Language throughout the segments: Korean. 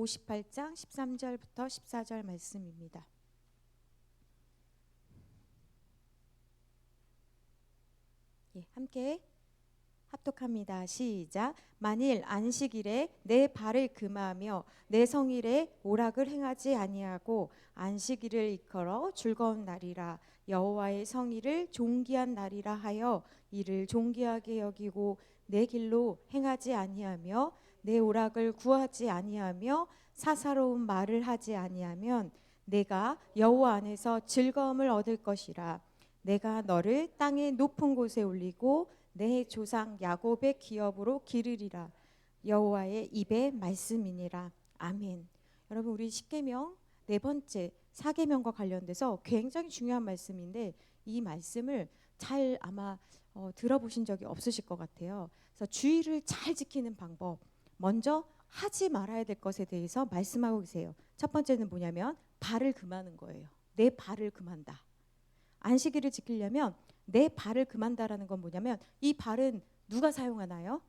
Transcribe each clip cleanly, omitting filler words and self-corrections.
58장 13절부터 14절 말씀입니다. 함께 합독합니다. 시작. 만일 안식일에 내 발을 금하며 내 성일에 오락을 행하지 아니하고 안식일을 일컬어 즐거운 날이라 여호와의 성일을 존귀한 날이라 하여 이를 존귀하게 여기고 내 길로 행하지 아니하며 내 오락을 구하지 아니하며 사사로운 말을 하지 아니하면 내가 여호와 안에서 즐거움을 얻을 것이라. 내가 너를 땅의 높은 곳에 올리고 내 조상 야곱의 기업으로 기르리라. 여호와의 입의 말씀이니라. 아멘. 여러분, 우리 십계명 네 번째 사계명과 관련돼서 굉장히 중요한 말씀인데 이 말씀을 잘 아마 들어보신 적이 없으실 것 같아요. 그래서 주의를 잘 지키는 방법, 먼저 하지 말아야 될 것에 대해서 말씀하고 계세요. 첫 번째는 뭐냐면 발을 금하는 거예요. 내 발을 금한다. 안식일을 지키려면 내 발을 금한다라는 건 뭐냐면 이 발은 누가 사용하나요?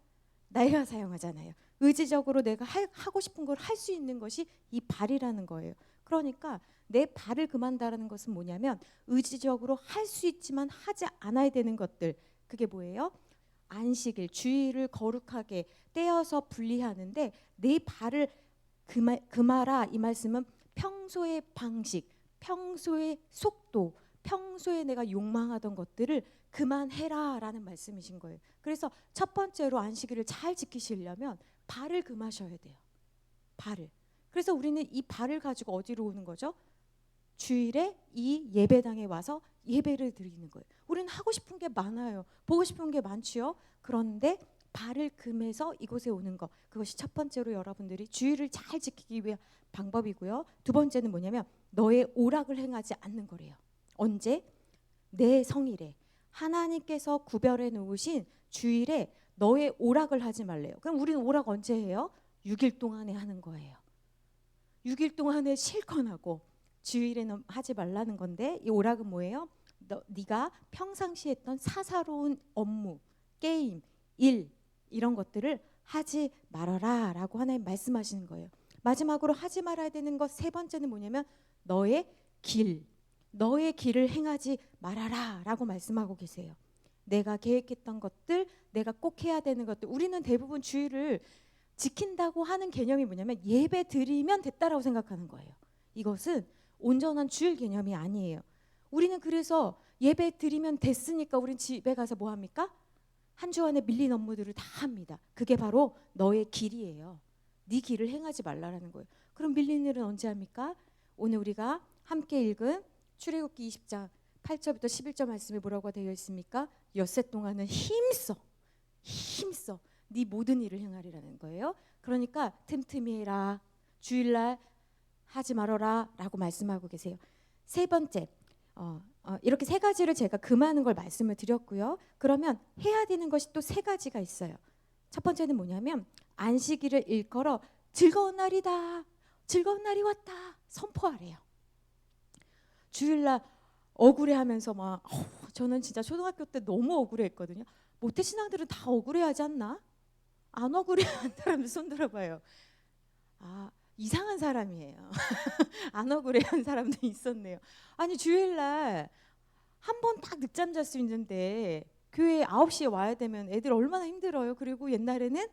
내가 사용하잖아요. 의지적으로 내가 하고 싶은 걸 할 수 있는 것이 이 발이라는 거예요. 그러니까 내 발을 금한다라는 것은 뭐냐면 의지적으로 할 수 있지만 하지 않아야 되는 것들. 그게 뭐예요? 안식일, 주일을 거룩하게 떼어서 분리하는데 내 발을 금하라. 이 말씀은 평소의 방식, 평소의 속도, 평소에 내가 욕망하던 것들을 그만해라 라는 말씀이신 거예요. 그래서 첫 번째로 안식일을 잘 지키시려면 발을 금하셔야 돼요. 발을. 그래서 우리는 이 발을 가지고 어디로 오는 거죠? 주일에 이 예배당에 와서 예배를 드리는 거예요. 우리는 하고 싶은 게 많아요. 보고 싶은 게 많지요. 그런데 발을 금해서 이곳에 오는 것, 그것이 첫 번째로 여러분들이 주일을 잘 지키기 위한 방법이고요. 두 번째는 뭐냐면 너의 오락을 행하지 않는 거래요. 언제? 내 성일에 하나님께서 구별해 놓으신 주일에 너의 오락을 하지 말래요. 그럼 우리는 오락 언제 해요? 6일 동안에 하는 거예요. 6일 동안에 실컷 하고 주일에는 하지 말라는 건데 이 오락은 뭐예요? 네가 평상시에 했던 사사로운 업무, 게임, 일 이런 것들을 하지 말아라 라고 하나님 말씀하시는 거예요. 마지막으로 하지 말아야 되는 것 세 번째는 뭐냐면 너의 길을 행하지 말아라 라고 말씀하고 계세요. 내가 계획했던 것들, 내가 꼭 해야 되는 것들. 우리는 대부분 주일을 지킨다고 하는 개념이 뭐냐면 예배 드리면 됐다라고 생각하는 거예요. 이것은 온전한 주일 개념이 아니에요. 우리는 그래서 예배 드리면 됐으니까 우린 집에 가서 뭐 합니까? 한 주 안에 밀린 업무들을 다 합니다. 그게 바로 너의 길이에요. 네 길을 행하지 말라라는 거예요. 그럼 밀린 일은 언제 합니까? 오늘 우리가 함께 읽은 출애굽기 20장 8절부터 11절 말씀에 뭐라고 되어 있습니까? 엿새 동안은 힘써 네 모든 일을 행하리라는 거예요. 그러니까 틈틈이 해라, 주일날 하지 말아라 라고 말씀하고 계세요. 세 번째, 이렇게 세 가지를 제가 금하는 걸 말씀을 드렸고요. 그러면 해야 되는 것이 또 세 가지가 있어요. 첫 번째는 뭐냐면 안식일을 일컬어 즐거운 날이다, 즐거운 날이 왔다 선포하래요. 주일날 억울해하면서 막 저는 진짜 초등학교 때 너무 억울해했거든요. 모태신앙들은 다 억울해하지 않나? 안 억울해하는 사람들 손 들어봐요. 이상한 사람이에요. 안 억울해하는 사람도 있었네요. 아니 주일날 한 번 딱 늦잠 잘 수 있는데 교회 9시에 와야 되면 애들 얼마나 힘들어요. 그리고 옛날에는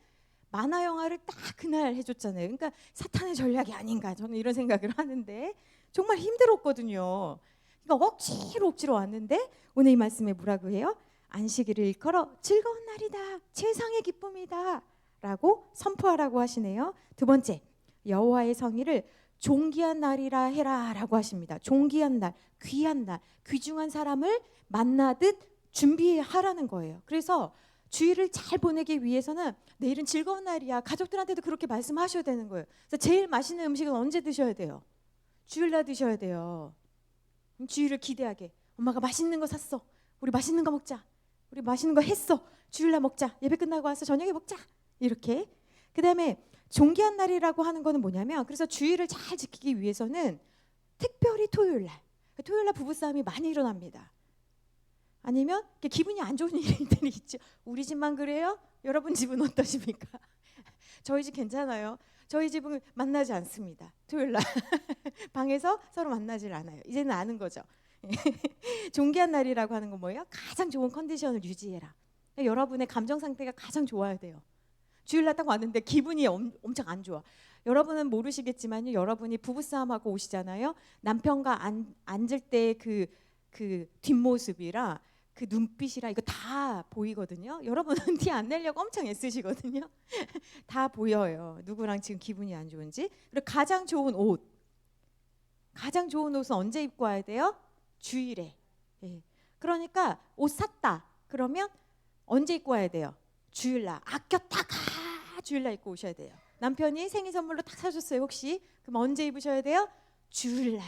만화 영화를 딱 그날 해줬잖아요. 그러니까 사탄의 전략이 아닌가 저는 이런 생각을 하는데 정말 힘들었거든요. 그러니까 억지로 왔는데 오늘 이 말씀에 뭐라고 해요? 안식일을 일컬어 즐거운 날이다, 최상의 기쁨이다 라고 선포하라고 하시네요. 두 번째, 여호와의 성일을 존귀한 날이라 해라 라고 하십니다. 존귀한 날, 귀한 날, 귀중한 사람을 만나듯 준비하라는 거예요. 그래서 주일을 잘 보내기 위해서는 내일은 즐거운 날이야, 가족들한테도 그렇게 말씀하셔야 되는 거예요. 그래서 제일 맛있는 음식은 언제 드셔야 돼요? 주일날 드셔야 돼요. 주일을 기대하게, 엄마가 맛있는 거 샀어, 우리 맛있는 거 먹자, 우리 맛있는 거 했어, 주일날 먹자, 예배 끝나고 와서 저녁에 먹자, 이렇게. 그 다음에 존귀한 날이라고 하는 거는 뭐냐면, 그래서 주일을 잘 지키기 위해서는 특별히 토요일날 부부싸움이 많이 일어납니다. 아니면 기분이 안 좋은 일들이 있죠. 우리 집만 그래요? 여러분 집은 어떠십니까? 저희 집 괜찮아요. 저희 집은 만나지 않습니다. 토요일 날 방에서 서로 만나질 않아요. 이제는 아는 거죠. 존귀한 날이라고 하는 건 뭐예요? 가장 좋은 컨디션을 유지해라. 여러분의 감정 상태가 가장 좋아야 돼요. 주일날 딱 왔는데 기분이 엄청 안 좋아. 여러분은 모르시겠지만요, 여러분이 부부싸움하고 오시잖아요. 남편과 앉을 때 그 뒷모습이랑 그 눈빛이랑 이거 다 보이거든요. 여러분은 티 안 내려고 엄청 애쓰시거든요. 다 보여요. 누구랑 지금 기분이 안 좋은지. 그리고 가장 좋은 옷은 언제 입고 와야 돼요? 주일에. 예. 그러니까 옷 샀다. 그러면 언제 입고 와야 돼요? 주일날. 아꼈다가 주일날 입고 오셔야 돼요. 남편이 생일 선물로 딱 사줬어요. 혹시? 그럼 언제 입으셔야 돼요? 주일날.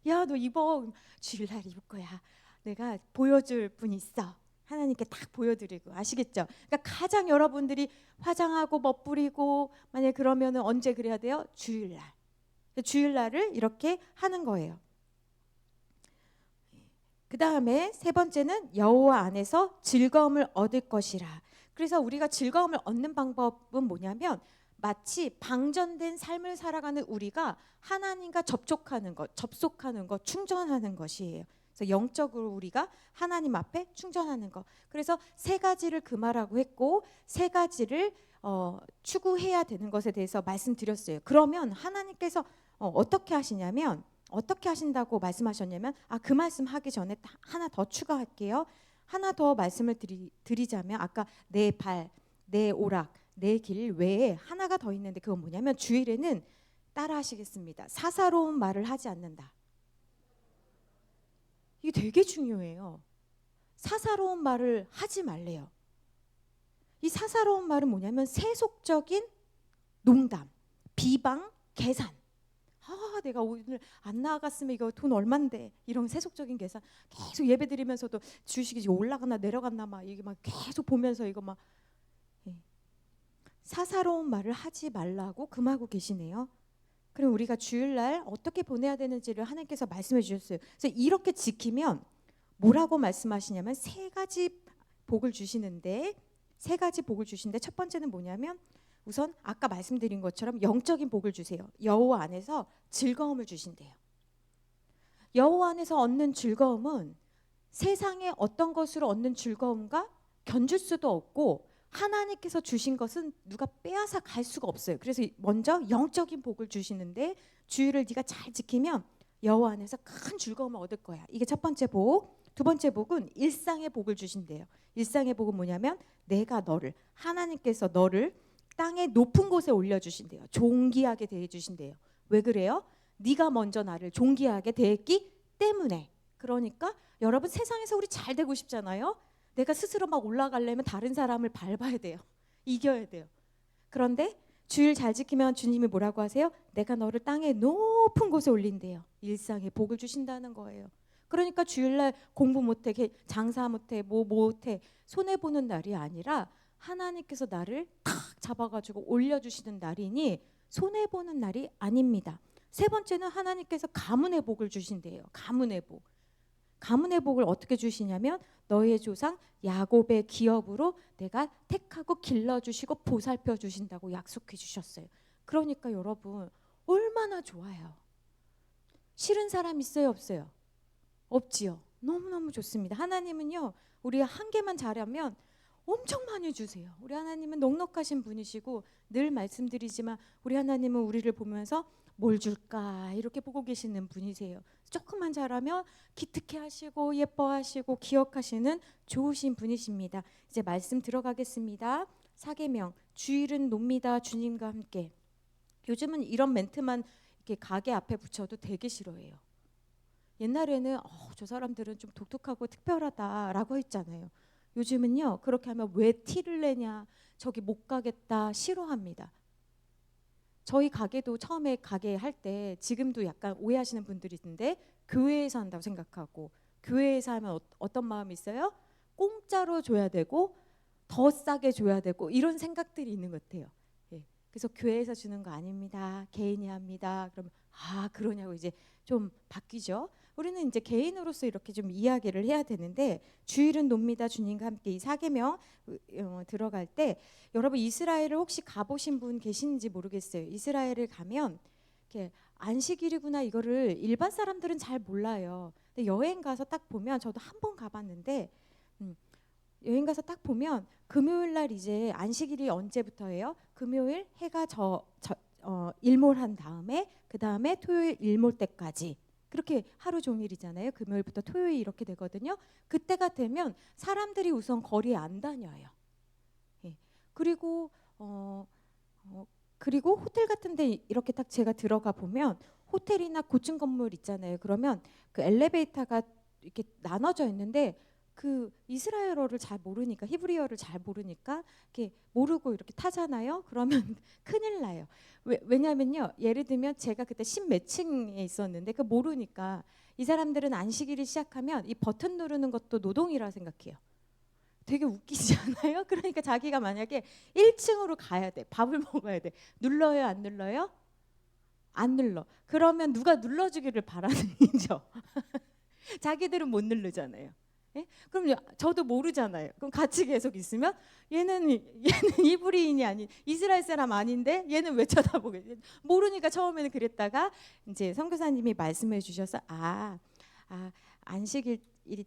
야, 너 입어. 주일날 입을 거야. 내가 보여줄 분 있어. 하나님께 딱 보여드리고. 아시겠죠? 그러니까 가장 여러분들이 화장하고 멋부리고 만약에 그러면은 언제 그래야 돼요? 주일날. 주일날을 이렇게 하는 거예요. 그 다음에 세 번째는 여호와 안에서 즐거움을 얻을 것이라. 그래서 우리가 즐거움을 얻는 방법은 뭐냐면 마치 방전된 삶을 살아가는 우리가 하나님과 접속하는 것, 충전하는 것이에요. 그래서 영적으로 우리가 하나님 앞에 충전하는 것. 그래서 세 가지를 금하라고 했고 세 가지를 추구해야 되는 것에 대해서 말씀드렸어요. 그러면 하나님께서 어떻게 하시냐면 어떻게 하신다고 말씀하셨냐면 그 말씀 하기 전에 하나 더 추가할게요. 하나 더 말씀을 드리자면 아까 내 발, 내 오락, 내 길 외에 하나가 더 있는데 그건 뭐냐면 주일에는 따라 하시겠습니다. 사사로운 말을 하지 않는다. 이게 되게 중요해요. 사사로운 말을 하지 말래요. 이 사사로운 말은 뭐냐면 세속적인 농담, 비방, 계산. 내가 오늘 안 나갔으면 이거 돈 얼만데 이런 세속적인 계산 계속 예배 드리면서도 주식이 올라갔나 내려갔나 막 이게 막 계속 보면서 이거 막 사사로운 말을 하지 말라고 금하고 계시네요. 그럼 우리가 주일날 어떻게 보내야 되는지를 하나님께서 말씀해 주셨어요. 그래서 이렇게 지키면 뭐라고 말씀하시냐면 세 가지 복을 주시는데 첫 번째는 뭐냐면 우선 아까 말씀드린 것처럼 영적인 복을 주세요. 여호와 안에서 즐거움을 주신대요. 여호와 안에서 얻는 즐거움은 세상의 어떤 것으로 얻는 즐거움과 견줄 수도 없고 하나님께서 주신 것은 누가 빼앗아 갈 수가 없어요. 그래서 먼저 영적인 복을 주시는데 주일을 네가 잘 지키면 여호와 안에서 큰 즐거움을 얻을 거야. 이게 첫 번째 복. 두 번째 복은 일상의 복을 주신대요. 일상의 복은 뭐냐면 하나님께서 너를 땅의 높은 곳에 올려주신대요. 존귀하게 대해주신대요. 왜 그래요? 네가 먼저 나를 존귀하게 대했기 때문에. 그러니까 여러분 세상에서 우리 잘 되고 싶잖아요. 내가 스스로 막 올라가려면 다른 사람을 밟아야 돼요. 이겨야 돼요. 그런데 주일 잘 지키면 주님이 뭐라고 하세요? 내가 너를 땅의 높은 곳에 올린대요. 일상의 복을 주신다는 거예요. 그러니까 주일날 공부 못해, 장사 못해, 못해 손해보는 날이 아니라 하나님께서 나를 탁 잡아가지고 올려주시는 날이니 손해보는 날이 아닙니다. 세 번째는 하나님께서 가문의 복을 주신대요. 가문의 복. 가문의 복을 어떻게 주시냐면 너의 조상 야곱의 기업으로 내가 택하고 길러주시고 보살펴 주신다고 약속해 주셨어요. 그러니까 여러분 얼마나 좋아요. 싫은 사람 있어요, 없어요? 없지요. 너무너무 좋습니다. 하나님은요 우리가 한 개만 잘하면 엄청 많이 주세요. 우리 하나님은 넉넉하신 분이시고 늘 말씀드리지만 우리 하나님은 우리를 보면서 뭘 줄까 이렇게 보고 계시는 분이세요. 조금만 잘하면 기특해 하시고 예뻐하시고 기억하시는 좋으신 분이십니다. 이제 말씀 들어가겠습니다. 사계명 주일은 놉니다 주님과 함께. 요즘은 이런 멘트만 이렇게 가게 앞에 붙여도 되게 싫어해요. 옛날에는 저 사람들은 좀 독특하고 특별하다라고 했잖아요. 요즘은요 그렇게 하면 왜 티를 내냐, 저기 못 가겠다 싫어합니다. 저희 가게도 처음에 가게 할 때 지금도 약간 오해하시는 분들이 있는데 교회에서 한다고 생각하고 교회에서 하면 어떤 마음이 있어요? 공짜로 줘야 되고 더 싸게 줘야 되고 이런 생각들이 있는 것 같아요. 그래서 교회에서 주는 거 아닙니다. 개인이 합니다. 그러면 아 그러냐고 이제 좀 바뀌죠. 우리는 이제 개인으로서 이렇게 좀 이야기를 해야 되는데 주일은 놉니다. 주님과 함께 이 사계명 들어갈 때 여러분 이스라엘을 혹시 가보신 분 계신지 모르겠어요. 이스라엘을 가면 이렇게 안식일이구나 이거를 일반 사람들은 잘 몰라요. 근데 여행 가서 딱 보면 저도 한 번 가봤는데 여행 가서 딱 보면 금요일 날 이제 안식일이 언제부터예요? 금요일 해가 일몰한 다음에 그 다음에 토요일 일몰 때까지 그렇게 하루 종일이잖아요. 금요일부터 토요일 이렇게 되거든요. 그때가 되면 사람들이 우선 거리에 안 다녀요. 예. 그리고 그리고 호텔 같은데 이렇게 딱 제가 들어가 보면 호텔이나 고층 건물 있잖아요. 그러면 그 엘리베이터가 이렇게 나눠져 있는데 그 이스라엘어를 잘 모르니까 히브리어를 잘 모르니까 이렇게 모르고 이렇게 타잖아요. 그러면 큰일 나요. 왜냐면요. 예를 들면 제가 그때 10몇 층에 있었는데 그 모르니까 이 사람들은 안식일을 시작하면 이 버튼 누르는 것도 노동이라 생각해요. 되게 웃기지 않아요? 그러니까 자기가 만약에 1층으로 가야 돼. 밥을 먹어야 돼. 눌러요? 안 눌러요? 안 눌러. 그러면 누가 눌러주기를 바라는 거죠. 자기들은 못 누르잖아요. 예? 그럼 저도 모르잖아요. 그럼 같이 계속 있으면 얘는 이브리인이 아닌 이스라엘 사람 아닌데 얘는 왜 쳐다보게? 모르니까 처음에는 그랬다가 이제 선교사님이 말씀해 주셔서 안식일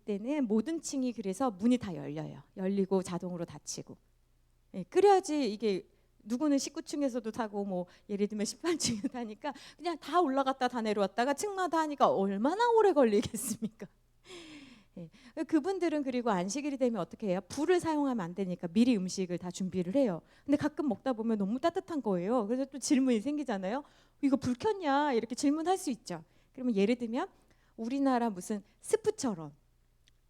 때는 모든 층이 그래서 문이 다 열려요. 열리고 자동으로 닫히고. 예, 그래야지 이게 누구는 19층에서도 타고 뭐 예를 들면 18층에 타니까 그냥 다 올라갔다 다 내려왔다가 층마다 하니까 얼마나 오래 걸리겠습니까? 예. 그분들은 그리고 안식일이 되면 어떻게 해요? 불을 사용하면 안 되니까 미리 음식을 다 준비를 해요. 근데 가끔 먹다 보면 너무 따뜻한 거예요. 그래서 또 질문이 생기잖아요. 이거 불 켰냐? 이렇게 질문할 수 있죠. 그러면 예를 들면 우리나라 무슨 스프처럼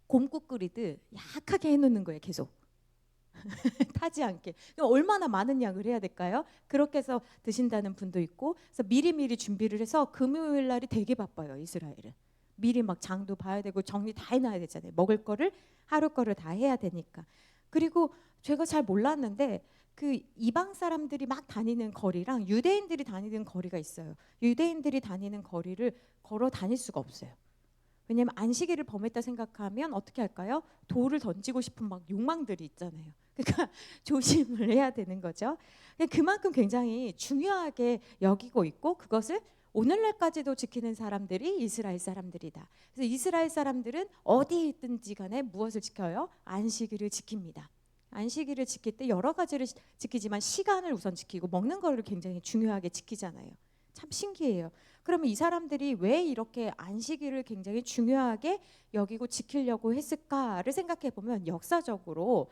곰국 끓이듯 약하게 해놓는 거예요. 계속. 타지 않게. 그럼 얼마나 많은 양을 해야 될까요? 그렇게 해서 드신다는 분도 있고 그래서 미리미리 준비를 해서 금요일 날이 되게 바빠요. 이스라엘은. 미리 막 장도 봐야 되고 정리 다 해놔야 되잖아요. 먹을 거를 하루 거를 다 해야 되니까. 그리고 제가 잘 몰랐는데 그 이방 사람들이 막 다니는 거리랑 유대인들이 다니는 거리가 있어요. 유대인들이 다니는 거리를 걸어 다닐 수가 없어요. 왜냐하면 안식일을 범했다 생각하면 어떻게 할까요? 돌을 던지고 싶은 막 욕망들이 있잖아요. 그러니까 조심을 해야 되는 거죠. 그만큼 굉장히 중요하게 여기고 있고 그것을 오늘날까지도 지키는 사람들이 이스라엘 사람들이다. 그래서 이스라엘 사람들은 어디에 있든지 간에 무엇을 지켜요? 안식일을 지킵니다. 안식일을 지킬 때 여러 가지를 지키지만 시간을 우선 지키고 먹는 거를 굉장히 중요하게 지키잖아요. 참 신기해요. 그러면 이 사람들이 왜 이렇게 안식일을 굉장히 중요하게 여기고 지키려고 했을까를 생각해 보면 역사적으로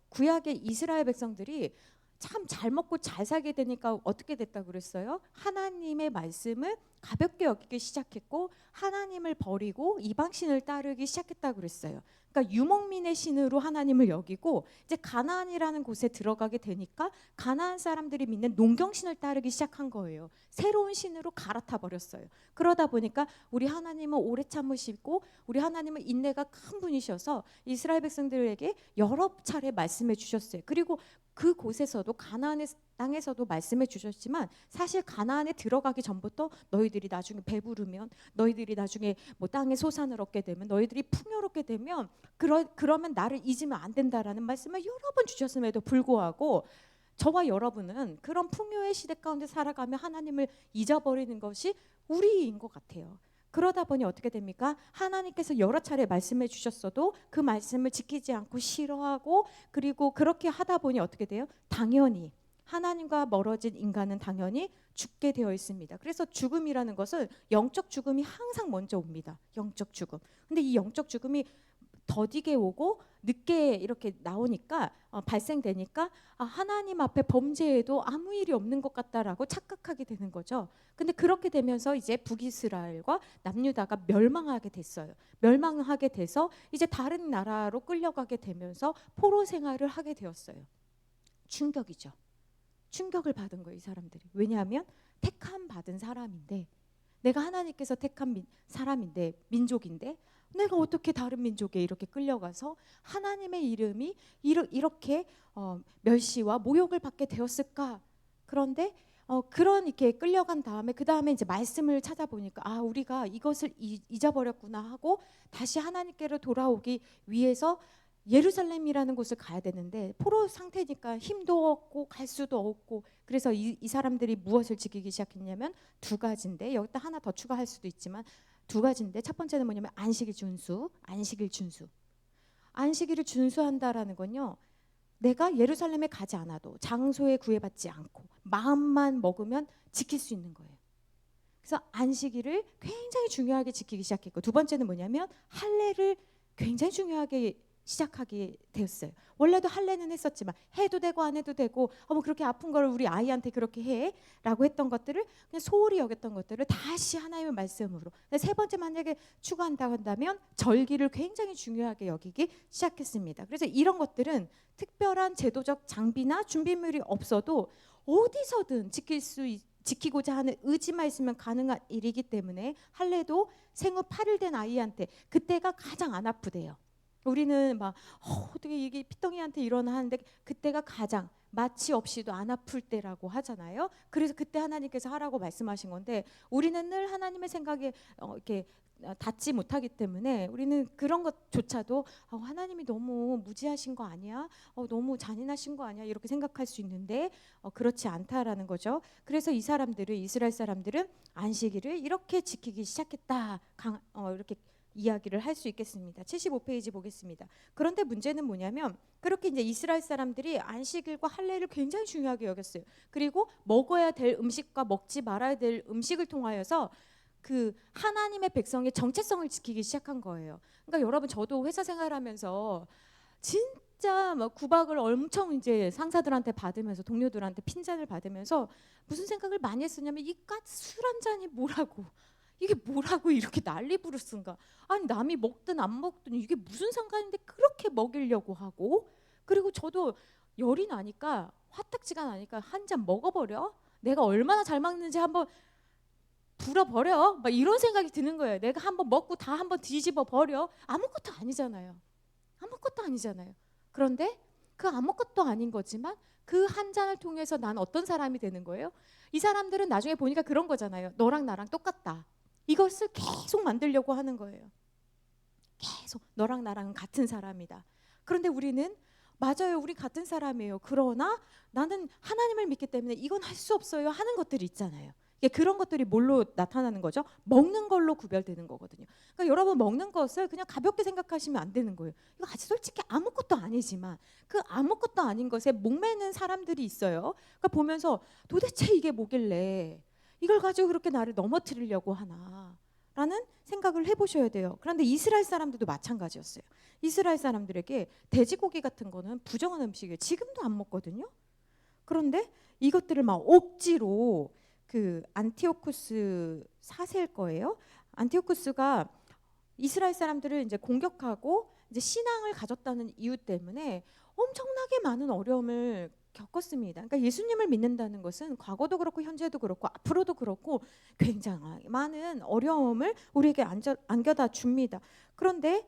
구약의 이스라엘 백성들이 참 잘 먹고 잘 살게 되니까 어떻게 됐다고 그랬어요? 하나님의 말씀을 가볍게 여기기 시작했고 하나님을 버리고 이방신을 따르기 시작했다고 그랬어요. 그러니까 유목민의 신으로 하나님을 여기고 이제 가나안이라는 곳에 들어가게 되니까 가나안 사람들이 믿는 농경신을 따르기 시작한 거예요. 새로운 신으로 갈아타 버렸어요. 그러다 보니까 우리 하나님은 오래 참으시고 우리 하나님은 인내가 큰 분이셔서 이스라엘 백성들에게 여러 차례 말씀해 주셨어요. 그리고 그 곳에서도 가나안의 땅에서도 말씀해 주셨지만 사실 가나안에 들어가기 전부터 너희들이 나중에 배부르면 너희들이 나중에 뭐 땅에 소산을 얻게 되면 너희들이 풍요롭게 되면 그러면 나를 잊으면 안 된다라는 말씀을 여러 번 주셨음에도 불구하고 저와 여러분은 그런 풍요의 시대 가운데 살아가며 하나님을 잊어버리는 것이 우리인 것 같아요. 그러다 보니 어떻게 됩니까? 하나님께서 여러 차례 말씀해 주셨어도 그 말씀을 지키지 않고 싫어하고 그리고 그렇게 하다 보니 어떻게 돼요? 당연히 하나님과 멀어진 인간은 당연히 죽게 되어 있습니다. 그래서 죽음이라는 것은 영적 죽음이 항상 먼저 옵니다. 영적 죽음. 근데 이 영적 죽음이 더디게 오고 늦게 이렇게 나오니까 발생되니까 하나님 앞에 범죄해도 아무 일이 없는 것 같다라고 착각하게 되는 거죠. 근데 그렇게 되면서 이제 북이스라엘과 남유다가 멸망하게 됐어요. 멸망하게 돼서 이제 다른 나라로 끌려가게 되면서 포로 생활을 하게 되었어요. 충격이죠. 충격을 받은 거예요, 이 사람들이. 왜냐하면 택함 받은 사람인데 내가 하나님께서 택한 사람인데 민족인데 내가 어떻게 다른 민족에 이렇게 끌려가서 하나님의 이름이 이렇게 멸시와 모욕을 받게 되었을까? 그런데 그런 이렇게 끌려간 다음에 그 다음에 이제 말씀을 찾아보니까 아 우리가 이것을 잊어버렸구나 하고 다시 하나님께로 돌아오기 위해서 예루살렘이라는 곳을 가야 되는데 포로 상태니까 힘도 없고 갈 수도 없고 그래서 이 사람들이 무엇을 지키기 시작했냐면 두 가지인데 여기다 하나 더 추가할 수도 있지만 두 가지인데 첫 번째는 뭐냐면 안식일 준수. 안식일을 준수한다라는 건요. 내가 예루살렘에 가지 않아도 장소에 구애받지 않고 마음만 먹으면 지킬 수 있는 거예요. 그래서 안식일을 굉장히 중요하게 지키기 시작했고 두 번째는 뭐냐면 할례를 굉장히 중요하게 시작하게 되었어요. 원래도 할례는 했었지만 해도 되고 안 해도 되고 뭐 그렇게 아픈 걸 우리 아이한테 그렇게 해라고 했던 것들을 그냥 소홀히 여겼던 것들을 다시 하나님의 말씀으로 세 번째 만약에 추가한다고 한다면 절기를 굉장히 중요하게 여기기 시작했습니다. 그래서 이런 것들은 특별한 제도적 장비나 준비물이 없어도 어디서든 지키고자 하는 의지만 있으면 가능한 일이기 때문에 할례도 생후 8일 된 아이한테 그때가 가장 안 아프대요. 우리는 막 어떻게 이게 피덩이한테 일어나는데 그때가 가장 마취 없이도 안 아플 때라고 하잖아요. 그래서 그때 하나님께서 하라고 말씀하신 건데 우리는 늘 하나님의 생각에 이렇게 닿지 못하기 때문에 우리는 그런 것조차도 하나님이 너무 무지하신 거 아니야? 너무 잔인하신 거 아니야? 이렇게 생각할 수 있는데 그렇지 않다라는 거죠. 그래서 이스라엘 사람들은 안식일을 이렇게 지키기 시작했다. 이렇게 이야기를 할 수 있겠습니다. 75페이지 보겠습니다. 그런데 문제는 뭐냐면 그렇게 이제 이스라엘 사람들이 안식일과 할례를 굉장히 중요하게 여겼어요. 그리고 먹어야 될 음식과 먹지 말아야 될 음식을 통하여서 그 하나님의 백성의 정체성을 지키기 시작한 거예요. 그러니까 여러분 저도 회사 생활하면서 진짜 막 구박을 엄청 이제 상사들한테 받으면서 동료들한테 핀잔을 받으면서 무슨 생각을 많이 했었냐면 이깟 술 한 잔이 뭐라고 이게 뭐라고 이렇게 난리 부르스인가. 아니 남이 먹든 안 먹든 이게 무슨 상관인데 그렇게 먹이려고 하고 그리고 저도 열이 나니까 화딱지가 나니까 한 잔 먹어버려. 내가 얼마나 잘 먹는지 한번 불어버려. 막 이런 생각이 드는 거예요. 내가 한번 먹고 다 한번 뒤집어 버려. 아무것도 아니잖아요. 아무것도 아니잖아요. 그런데 그 아무것도 아닌 거지만 그 한 잔을 통해서 난 어떤 사람이 되는 거예요? 이 사람들은 나중에 보니까 그런 거잖아요. 너랑 나랑 똑같다. 이것을 계속 만들려고 하는 거예요. 계속 너랑 나랑 같은 사람이다. 그런데 우리는 맞아요. 우리 같은 사람이에요. 그러나 나는 하나님을 믿기 때문에 이건 할 수 없어요 하는 것들이 있잖아요. 그런 것들이 뭘로 나타나는 거죠? 먹는 걸로 구별되는 거거든요. 그러니까 여러분 먹는 것을 그냥 가볍게 생각하시면 안 되는 거예요. 이거 아직 솔직히 아무것도 아니지만 그 아무것도 아닌 것에 목매는 사람들이 있어요. 그러니까 보면서 도대체 이게 뭐길래 이걸 가지고 그렇게 나를 넘어뜨리려고 하나 라는 생각을 해보셔야 돼요. 그런데 이스라엘 사람들도 마찬가지였어요. 이스라엘 사람들에게 돼지고기 같은 거는 부정한 음식이에요. 지금도 안 먹거든요. 그런데 이것들을 막 억지로 그 안티오쿠스 4세일 거예요. 안티오쿠스가 이스라엘 사람들을 이제 공격하고 이제 신앙을 가졌다는 이유 때문에 엄청나게 많은 어려움을 겪었습니다. 그러니까 예수님을 믿는다는 것은 과거도 그렇고 현재도 그렇고 앞으로도 그렇고 굉장히 많은 어려움을 우리에게 안겨다 줍니다. 그런데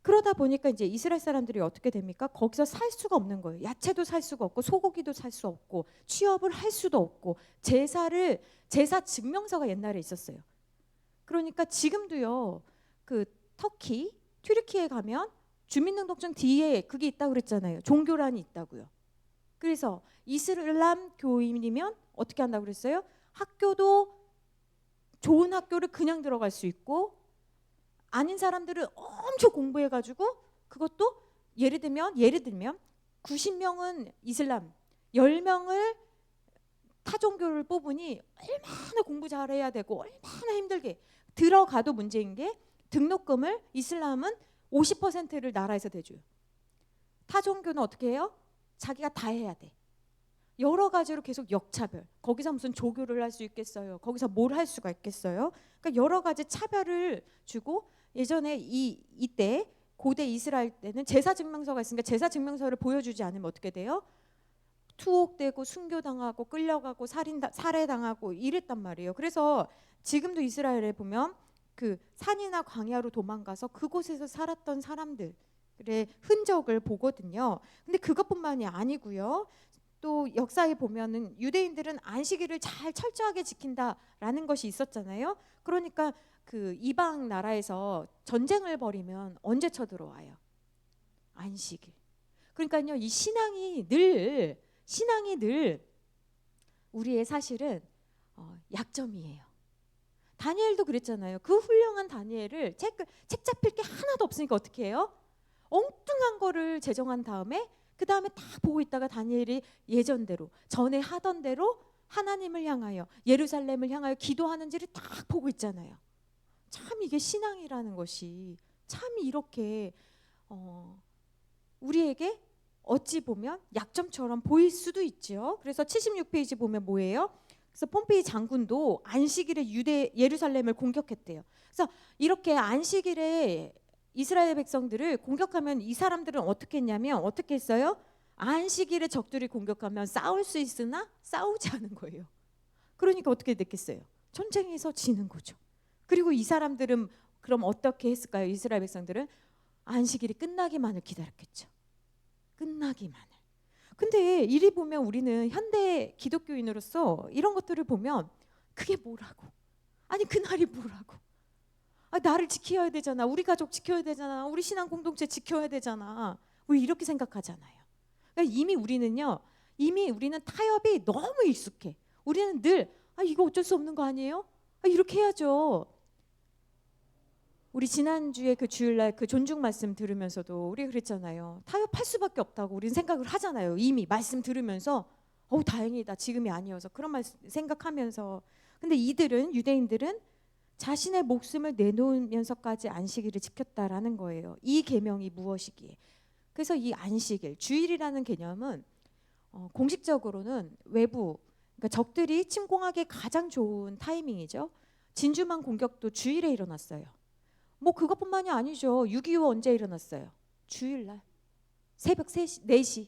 그러다 보니까 이제 이스라엘 사람들이 어떻게 됩니까? 거기서 살 수가 없는 거예요. 야채도 살 수가 없고 소고기도 살 수 없고 취업을 할 수도 없고 제사 증명서가 옛날에 있었어요. 그러니까 지금도요. 그 튀르키에 가면 주민등록증 뒤에 그게 있다고 그랬잖아요. 종교란이 있다고요. 그래서 이슬람 교인이면 어떻게 한다고 그랬어요? 학교도 좋은 학교를 그냥 들어갈 수 있고 아닌 사람들은 엄청 공부해가지고 그것도 예를 들면 90명은 이슬람 10명을 타종교를 뽑으니 얼마나 공부 잘해야 되고 얼마나 힘들게 들어가도 문제인 게 등록금을 이슬람은 50%를 나라에서 대줘요. 타종교는 어떻게 해요? 자기가 다 해야 돼. 여러 가지로 계속 역차별. 거기서 무슨 조교를 할 수 있겠어요? 거기서 뭘 할 수가 있겠어요? 그러니까 여러 가지 차별을 주고 예전에 이때 고대 이스라엘 때는 제사 증명서가 있으니까 제사 증명서를 보여주지 않으면 어떻게 돼요? 투옥되고 순교당하고 끌려가고 살해당하고 이랬단 말이에요. 그래서 지금도 이스라엘에 보면 그 산이나 광야로 도망가서 그곳에서 살았던 사람들의 흔적을 보거든요. 근데 그것뿐만이 아니고요. 또 역사에 보면은 유대인들은 안식일을 잘 철저하게 지킨다라는 것이 있었잖아요. 그러니까 그 이방 나라에서 전쟁을 벌이면 언제 쳐들어와요? 안식일. 그러니까요, 이 신앙이 늘 우리의 사실은 약점이에요. 다니엘도 그랬잖아요. 그 훌륭한 다니엘을 책 잡힐 게 하나도 없으니까 어떻게 해요? 엉뚱한 거를 제정한 다음에 그 다음에 딱 보고 있다가 다니엘이 예전대로 전에 하던 대로 하나님을 향하여 예루살렘을 향하여 기도하는지를 딱 보고 있잖아요. 참 이게 신앙이라는 것이 참 이렇게 우리에게 어찌 보면 약점처럼 보일 수도 있죠. 그래서 76페이지 보면 뭐예요? 그래서 폼페이 장군도 안식일에 예루살렘을 공격했대요. 그래서 이렇게 안식일에 이스라엘 백성들을 공격하면 이 사람들은 어떻게 했냐면 어떻게 했어요? 안식일에 적들이 공격하면 싸울 수 있으나 싸우지 않은 거예요. 그러니까 어떻게 됐겠어요? 전쟁에서 지는 거죠. 그리고 이 사람들은 그럼 어떻게 했을까요? 이스라엘 백성들은 안식일이 끝나기만을 기다렸겠죠. 끝나기만을. 근데 이리 보면 우리는 현대 기독교인으로서 이런 것들을 보면 그게 뭐라고? 아니 그날이 뭐라고? 나를 지켜야 되잖아. 우리 가족 지켜야 되잖아. 우리 신앙 공동체 지켜야 되잖아. 우리 이렇게 생각하잖아요. 그러니까 이미 우리는 타협이 너무 익숙해. 우리는 늘 이거 어쩔 수 없는 거 아니에요? 이렇게 해야죠. 우리 지난주에 그 주일날 그 존중 말씀 들으면서도 우리 그랬잖아요. 타협할 수밖에 없다고 우리는 생각을 하잖아요. 이미 말씀 들으면서 다행이다. 지금이 아니어서 그런 말 생각하면서. 근데 유대인들은 자신의 목숨을 내놓으면서까지 안식일을 지켰다라는 거예요. 이 계명이 무엇이기에. 그래서 이 안식일, 주일이라는 개념은 공식적으로는 그러니까 적들이 침공하기 가장 좋은 타이밍이죠. 진주만 공격도 주일에 일어났어요. 뭐 그것뿐만이 아니죠. 6.25 언제 일어났어요? 주일날 새벽 4시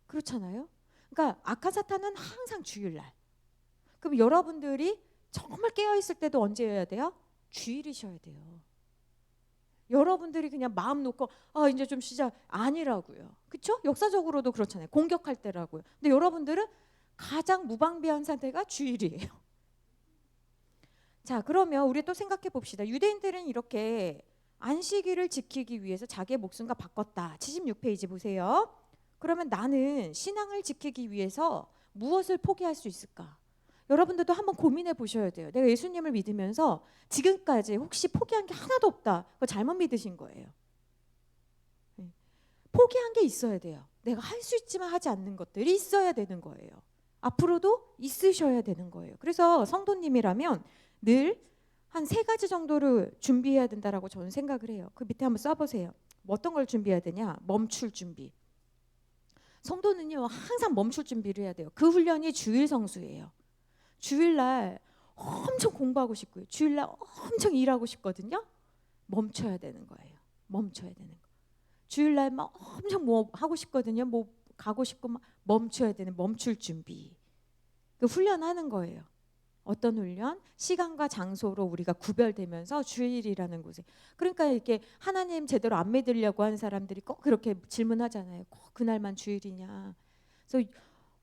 그렇잖아요. 그러니까 악한 사탄은 항상 주일날. 그럼 여러분들이 정말 깨어있을 때도 언제여야 돼요? 주일이셔야 돼요. 여러분들이 그냥 마음 놓고 이제 좀 쉬자 아니라고요. 그렇죠? 역사적으로도 그렇잖아요. 공격할 때라고요. 근데 여러분들은 가장 무방비한 상태가 주일이에요. 자, 그러면 우리 또 생각해 봅시다. 유대인들은 이렇게 안식일을 지키기 위해서 자기의 목숨과 바꿨다. 76페이지 보세요. 그러면 나는 신앙을 지키기 위해서 무엇을 포기할 수 있을까? 여러분들도 한번 고민해 보셔야 돼요. 내가 예수님을 믿으면서 지금까지 혹시 포기한 게 하나도 없다. 그거 잘못 믿으신 거예요. 포기한 게 있어야 돼요. 내가 할 수 있지만 하지 않는 것들이 있어야 되는 거예요. 앞으로도 있으셔야 되는 거예요. 그래서 성도님이라면 늘 한 3가지 정도를 준비해야 된다라고 저는 생각을 해요. 그 밑에 한번 써보세요. 어떤 걸 준비해야 되냐? 멈출 준비. 성도는요 항상 멈출 준비를 해야 돼요. 그 훈련이 주일 성수예요. 주일날 엄청 공부하고 싶고요. 주일날 엄청 일하고 싶거든요. 멈춰야 되는 거예요. 멈춰야 되는 거. 주일날 막 엄청 뭐 하고 싶거든요. 뭐 가고 싶고 막 멈춰야 되는 멈출 준비. 그 훈련하는 거예요. 어떤 훈련? 시간과 장소로 우리가 구별되면서 주일이라는 곳에. 그러니까 이렇게 하나님 제대로 안 믿으려고 하는 사람들이 꼭 그렇게 질문하잖아요. 꼭 그날만 주일이냐. 그래서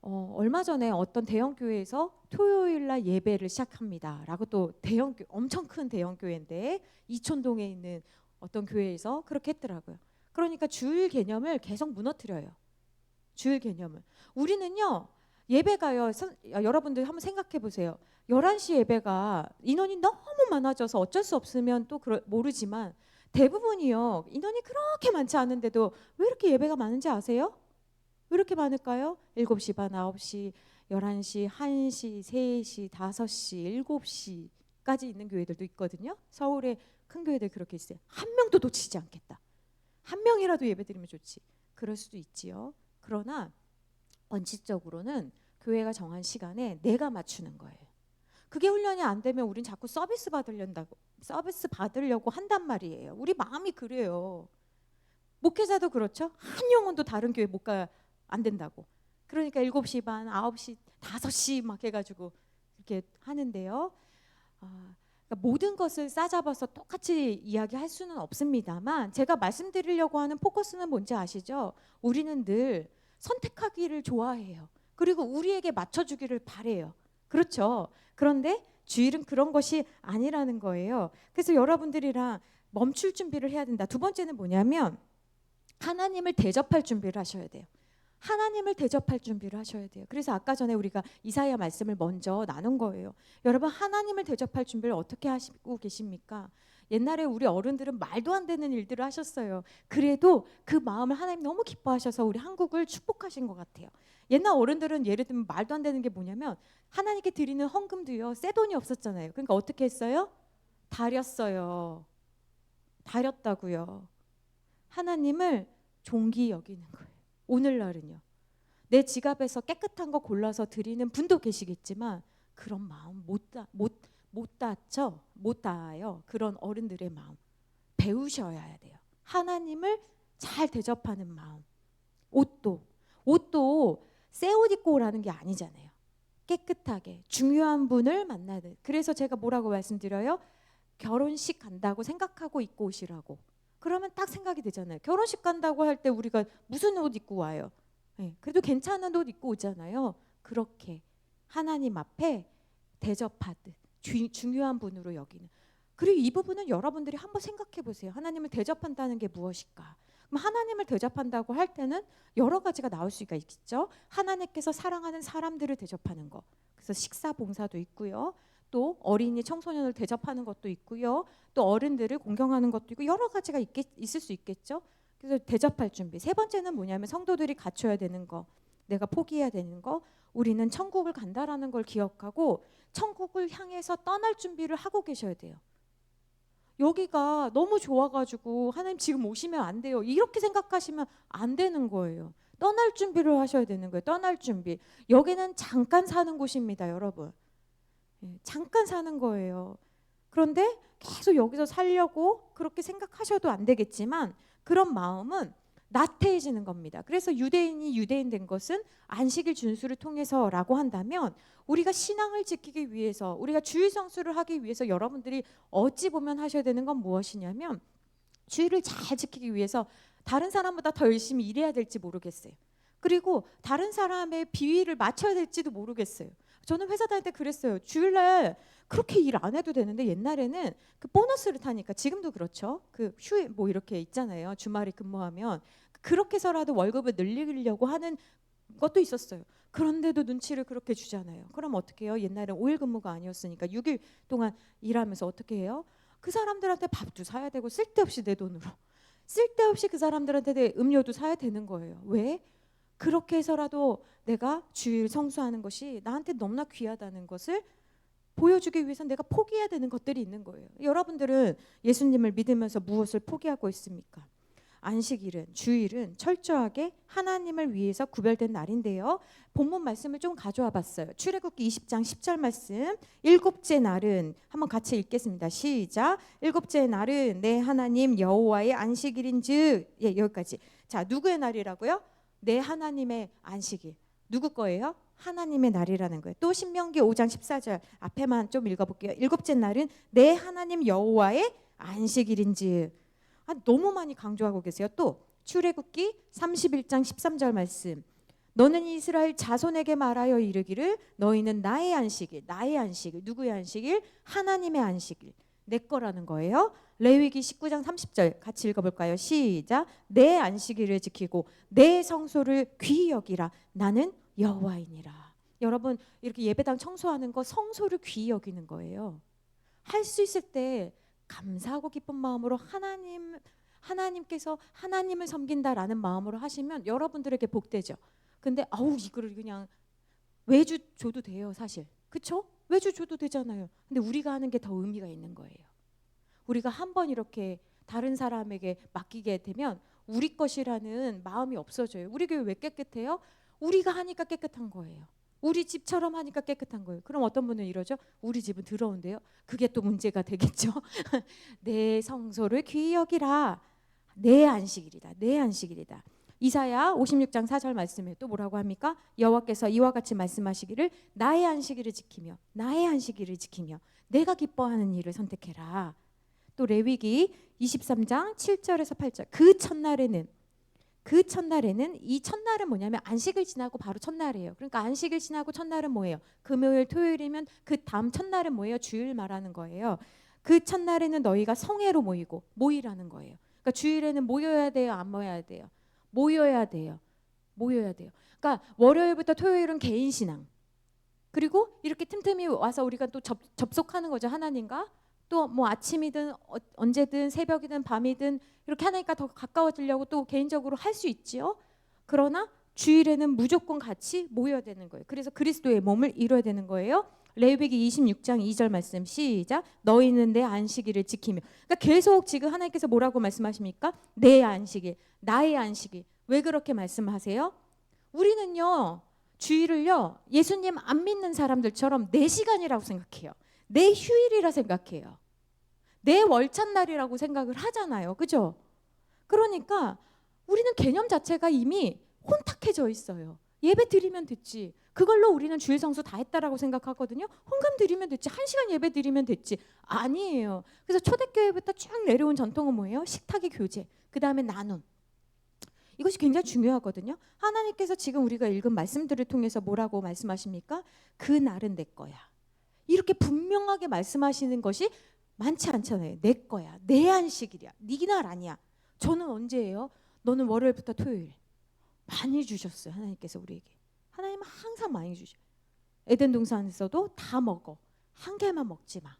얼마 전에 어떤 대형 교회에서 토요일 날 예배를 시작합니다라고 또 엄청 큰 대형 교회인데 이촌동에 있는 어떤 교회에서 그렇게 했더라고요. 그러니까 주일 개념을 계속 무너뜨려요. 주일 개념을. 우리는요. 예배가요. 여러분들 한번 생각해 보세요. 11시 예배가 인원이 너무 많아져서 어쩔 수 없으면 또 모르지만 대부분이요. 인원이 그렇게 많지 않은데도 왜 이렇게 예배가 많은지 아세요? 왜 이렇게 많을까요? 7시 반, 9시, 11시, 1시, 3시, 5시, 7시까지 있는 교회들도 있거든요. 서울에 큰 교회들 그렇게 있어요. 한 명도 놓치지 않겠다. 한 명이라도 예배드리면 좋지. 그럴 수도 있지요. 그러나 원칙적으로는 교회가 정한 시간에 내가 맞추는 거예요. 그게 훈련이 안 되면 우린 자꾸 서비스 받으려고 한단 말이에요. 우리 마음이 그래요. 목회자도 그렇죠. 한 영혼도 다른 교회 못 가 안 된다고. 그러니까 7시 반, 9시, 5시 막 해가지고 이렇게 하는데요. 그러니까 모든 것을 싸잡아서 똑같이 이야기할 수는 없습니다만 제가 말씀드리려고 하는 포커스는 뭔지 아시죠? 우리는 늘 선택하기를 좋아해요. 그리고 우리에게 맞춰주기를 바래요. 그렇죠? 그런데 주일은 그런 것이 아니라는 거예요. 그래서 여러분들이랑 멈출 준비를 해야 된다. 두 번째는 뭐냐면 하나님을 대접할 준비를 하셔야 돼요. 하나님을 대접할 준비를 하셔야 돼요. 그래서 아까 전에 우리가 이사야 말씀을 먼저 나눈 거예요. 여러분, 하나님을 대접할 준비를 어떻게 하시고 계십니까? 옛날에 우리 어른들은 말도 안 되는 일들을 하셨어요. 그래도 그 마음을 하나님 너무 기뻐하셔서 우리 한국을 축복하신 것 같아요. 옛날 어른들은 예를 들면 말도 안 되는 게 뭐냐면 하나님께 드리는 헌금도요, 새 돈이 없었잖아요. 그러니까 어떻게 했어요? 다렸어요. 다렸다고요. 하나님을 존귀 여기는 거예요. 오늘날은요. 내 지갑에서 깨끗한 거 골라서 드리는 분도 계시겠지만 그런 마음 못 닿아요. 그런 어른들의 마음 배우셔야 돼요. 하나님을 잘 대접하는 마음. 옷도 새 옷 입고 오라는 게 아니잖아요. 깨끗하게 중요한 분을 만나는. 그래서 제가 뭐라고 말씀드려요? 결혼식 간다고 생각하고 입고 오시라고. 그러면 딱 생각이 되잖아요. 결혼식 간다고 할 때 우리가 무슨 옷 입고 와요? 네, 그래도 괜찮은 옷 입고 오잖아요. 그렇게 하나님 앞에 대접하듯 중요한 분으로 여기는. 그리고 이 부분은 여러분들이 한번 생각해 보세요. 하나님을 대접한다는 게 무엇일까? 그럼 하나님을 대접한다고 할 때는 여러 가지가 나올 수가 있겠죠. 하나님께서 사랑하는 사람들을 대접하는 거. 그래서 식사 봉사도 있고요. 또 어린이 청소년을 대접하는 것도 있고요. 또 어른들을 공경하는 것도 있고 여러 가지가 있을 수 있겠죠. 그래서 대접할 준비. 세 번째는 뭐냐면 성도들이 갖춰야 되는 거. 내가 포기해야 되는 거. 우리는 천국을 간다라는 걸 기억하고 천국을 향해서 떠날 준비를 하고 계셔야 돼요. 여기가 너무 좋아가지고 하나님 지금 오시면 안 돼요. 이렇게 생각하시면 안 되는 거예요. 떠날 준비를 하셔야 되는 거예요. 떠날 준비. 여기는 잠깐 사는 곳입니다, 여러분. 잠깐 사는 거예요. 그런데 계속 여기서 살려고 그렇게 생각하셔도 안 되겠지만 그런 마음은 나태해지는 겁니다. 그래서 유대인이 유대인 된 것은 안식일 준수를 통해서라고 한다면 우리가 신앙을 지키기 위해서 우리가 주일 성수를 하기 위해서 여러분들이 어찌 보면 하셔야 되는 건 무엇이냐면 주일을 잘 지키기 위해서 다른 사람보다 더 열심히 일해야 될지 모르겠어요. 그리고 다른 사람의 비위를 맞춰야 될지도 모르겠어요. 저는 회사 다닐 때 그랬어요. 주일날 그렇게 일 안 해도 되는데 옛날에는 그 보너스를 타니까 지금도 그렇죠. 그 휴일 뭐 이렇게 있잖아요. 주말에 근무하면 그렇게 해서라도 월급을 늘리려고 하는 것도 있었어요. 그런데도 눈치를 그렇게 주잖아요. 그럼 어떻게 해요? 옛날엔 5일 근무가 아니었으니까 6일 동안 일하면서 어떻게 해요? 그 사람들한테 밥도 사야 되고 쓸데없이 내 돈으로 쓸데없이 그 사람들한테 음료도 사야 되는 거예요. 왜? 그렇게 해서라도 내가 주일 성수하는 것이 나한테 너무나 귀하다는 것을 보여주기 위해서 내가 포기해야 되는 것들이 있는 거예요. 여러분들은 예수님을 믿으면서 무엇을 포기하고 있습니까? 안식일은 주일은 철저하게 하나님을 위해서 구별된 날인데요. 본문 말씀을 좀 가져와 봤어요. 출애굽기 20장 10절 말씀. 일곱째 날은 한번 같이 읽겠습니다. 시작. 일곱째 날은 내 하나님 여호와의 안식일인즉. 예, 여기까지. 자, 누구의 날이라고요? 내 하나님의 안식일. 누구 거예요? 하나님의 날이라는 거예요. 또 신명기 5장 14절 앞에만 좀 읽어볼게요. 일곱째 날은 내 하나님 여호와의 안식일인즉. 너무 많이 강조하고 계세요. 또 출애굽기 31장 13절 말씀. 너는 이스라엘 자손에게 말하여 이르기를 너희는 나의 안식일. 나의 안식일. 누구의 안식일? 하나님의 안식일. 내 거라는 거예요. 레위기 19장 30절 같이 읽어볼까요? 시작. 내 안식일을 지키고 내 성소를 귀히 여기라. 나는 여호와이니라. 여러분 이렇게 예배당 청소하는 거 성소를 귀히 여기는 거예요. 할 수 있을 때 감사하고 기쁜 마음으로 하나님께서 하나님을 섬긴다라는 마음으로 하시면 여러분들에게 복되죠. 근데 이거를 그냥 외주 줘도 돼요, 사실. 그렇죠? 외주 줘도 되잖아요. 근데 우리가 하는 게 더 의미가 있는 거예요. 우리가 한번 이렇게 다른 사람에게 맡기게 되면 우리 것이라는 마음이 없어져요. 우리 교회 왜 깨끗해요? 우리가 하니까 깨끗한 거예요. 우리 집처럼 하니까 깨끗한 거예요. 그럼 어떤 분은 이러죠? 우리 집은 더러운데요. 그게 또 문제가 되겠죠. 내 성소를 귀히 여기라. 내 안식일이다. 내 안식일이다. 이사야 56장 4절 말씀에 또 뭐라고 합니까? 여호와께서 이와 같이 말씀하시기를 나의 안식일을 지키며 나의 안식일을 지키며 내가 기뻐하는 일을 선택해라. 또 레위기 23장 7절에서 8절 그 첫날에는 그 첫날에는, 이 첫날은 뭐냐면 안식일 지나고 바로 첫날이에요. 그러니까 안식일 지나고 첫날은 뭐예요? 금요일, 토요일이면 그 다음 첫날은 뭐예요? 주일 말하는 거예요. 그 첫날에는 너희가 성회로 모이라는 거예요. 그러니까 주일에는 모여야 돼요? 안 모여야 돼요? 모여야 돼요. 모여야 돼요. 그러니까 월요일부터 토요일은 개인 신앙. 그리고 이렇게 틈틈이 와서 우리가 또 접속하는 거죠. 하나님과. 또 뭐 아침이든 언제든 새벽이든 밤이든 이렇게 하나님과 더 가까워지려고 또 개인적으로 할 수 있지요. 그러나 주일에는 무조건 같이 모여야 되는 거예요. 그래서 그리스도의 몸을 이뤄야 되는 거예요. 레위기 26장 2절 말씀 시작. 너희는 내 안식일을 지키며. 그러니까 계속 지금 하나님께서 뭐라고 말씀하십니까? 내 안식일, 나의 안식일. 왜 그렇게 말씀하세요? 우리는요, 주일을요, 예수님 안 믿는 사람들처럼 내 시간이라고 생각해요. 내 휴일이라 생각해요. 내 월찬날이라고 생각을 하잖아요. 그죠? 그러니까 우리는 개념 자체가 이미 혼탁해져 있어요. 예배 드리면 됐지. 그걸로 우리는 주일 성수 다 했다라고 생각하거든요. 헌금 드리면 됐지. 1시간 예배 드리면 됐지. 아니에요. 그래서 초대교회부터 쭉 내려온 전통은 뭐예요? 식탁의 교제, 그 다음에 나눔. 이것이 굉장히 중요하거든요. 하나님께서 지금 우리가 읽은 말씀들을 통해서 뭐라고 말씀하십니까? 그 날은 내 거야. 이렇게 분명하게 말씀하시는 것이 많지 않잖아요. 내 거야. 내 안식일이야. 네 날 아니야. 저는 언제예요? 너는 월요일부터 토요일. 많이 주셨어요. 하나님께서 우리에게. 하나님은 항상 많이 주셔. 에덴 동산에서도 다 먹어. 한 개만 먹지 마.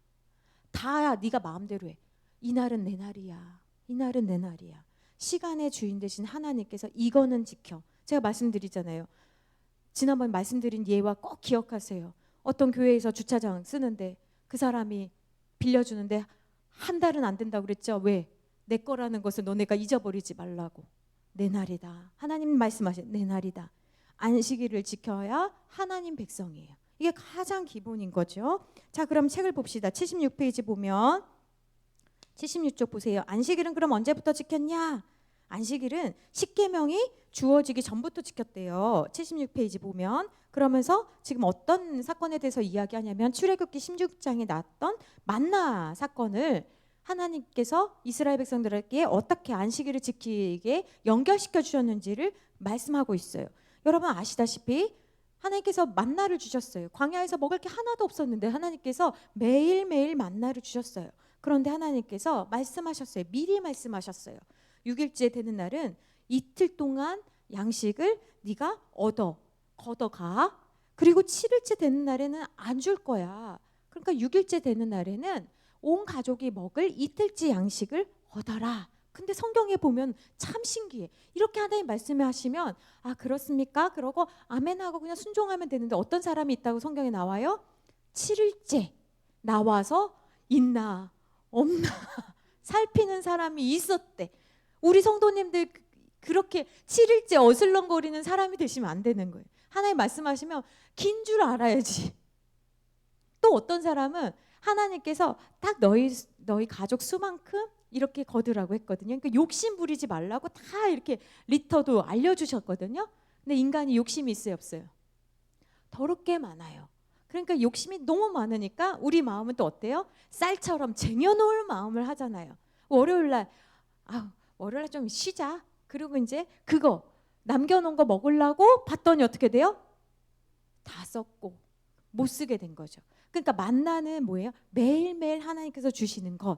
다 네가 마음대로 해. 이 날은 내 날이야. 이 날은 내 날이야. 시간의 주인 되신 하나님께서 이거는 지켜. 제가 말씀드리잖아요. 지난번 말씀드린 예와 꼭 기억하세요. 어떤 교회에서 주차장 쓰는데 그 사람이 빌려주는데 한 달은 안 된다고 그랬죠. 왜? 내 거라는 것을 너네가 잊어버리지 말라고. 내 날이다. 하나님 말씀하신 내 날이다. 안식일을 지켜야 하나님 백성이에요. 이게 가장 기본인 거죠. 자, 그럼 책을 봅시다. 76페이지 보면 76쪽 보세요. 안식일은 그럼 언제부터 지켰냐? 안식일은 십계명이 주어지기 전부터 지켰대요. 76페이지 보면. 그러면서 지금 어떤 사건에 대해서 이야기하냐면 출애굽기 16장에 나왔던 만나 사건을 하나님께서 이스라엘 백성들에게 어떻게 안식일을 지키게 연결시켜 주셨는지를 말씀하고 있어요. 여러분 아시다시피 하나님께서 만나를 주셨어요. 광야에서 먹을 게 하나도 없었는데 하나님께서 매일매일 만나를 주셨어요. 그런데 하나님께서 말씀하셨어요. 미리 말씀하셨어요. 6일째 되는 날은 이틀 동안 양식을 네가 걷어가. 그리고 7일째 되는 날에는 안 줄 거야. 그러니까 6일째 되는 날에는 온 가족이 먹을 이틀째 양식을 얻어라. 근데 성경에 보면 참 신기해. 이렇게 하나님 말씀하시면 아 그렇습니까? 그러고 아멘하고 그냥 순종하면 되는데 어떤 사람이 있다고 성경에 나와요? 7일째 나와서 있나 없나 살피는 사람이 있었대. 우리 성도님들 그렇게 7일째 어슬렁거리는 사람이 되시면 안 되는 거예요. 하나님 말씀하시면 긴 줄 알아야지. 또 어떤 사람은 하나님께서 딱 너희 가족 수만큼 이렇게 거두라고 했거든요. 그러니까 욕심 부리지 말라고 다 이렇게 리터도 알려주셨거든요. 근데 인간이 욕심이 있어요, 없어요? 더럽게 많아요. 그러니까 욕심이 너무 많으니까 우리 마음은 또 어때요? 쌀처럼 쟁여놓을 마음을 하잖아요. 월요일날 월요일날 좀 쉬자. 그리고 이제 그거 남겨놓은 거 먹으려고 봤더니 어떻게 돼요? 다 썼고 못 쓰게 된 거죠. 그러니까 만나는 뭐예요? 매일매일 하나님께서 주시는 것.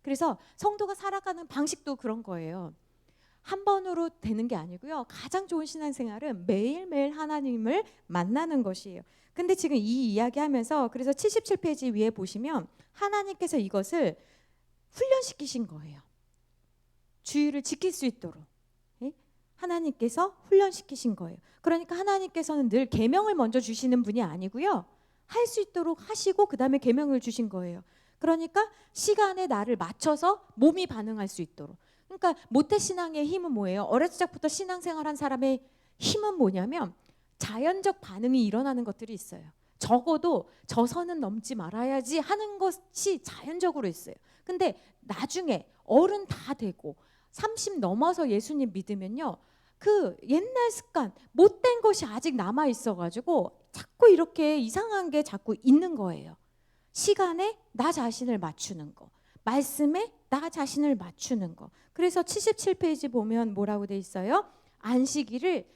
그래서 성도가 살아가는 방식도 그런 거예요. 한 번으로 되는 게 아니고요. 가장 좋은 신앙생활은 매일매일 하나님을 만나는 것이에요. 근데 지금 이 이야기하면서 그래서 77페이지 위에 보시면 하나님께서 이것을 훈련시키신 거예요. 주의를 지킬 수 있도록 하나님께서 훈련시키신 거예요. 그러니까 하나님께서는 늘 계명을 먼저 주시는 분이 아니고요. 할 수 있도록 하시고 그 다음에 계명을 주신 거예요. 그러니까 시간에 나를 맞춰서 몸이 반응할 수 있도록. 그러니까 모태신앙의 힘은 뭐예요? 어렸을 적부터 신앙생활한 사람의 힘은 뭐냐면 자연적 반응이 일어나는 것들이 있어요. 적어도 저 선은 넘지 말아야지 하는 것이 자연적으로 있어요. 근데 나중에 어른 다 되고 30 넘어서 예수님 믿으면요. 그 옛날 습관, 못된 것이 아직 남아 있어가지고 자꾸 이렇게 이상한 게 자꾸 있는 거예요. 시간에 나 자신을 맞추는 거, 말씀에 나 자신을 맞추는 거. 그래서 77페이지 보면 뭐라고 돼 있어요? 안식일을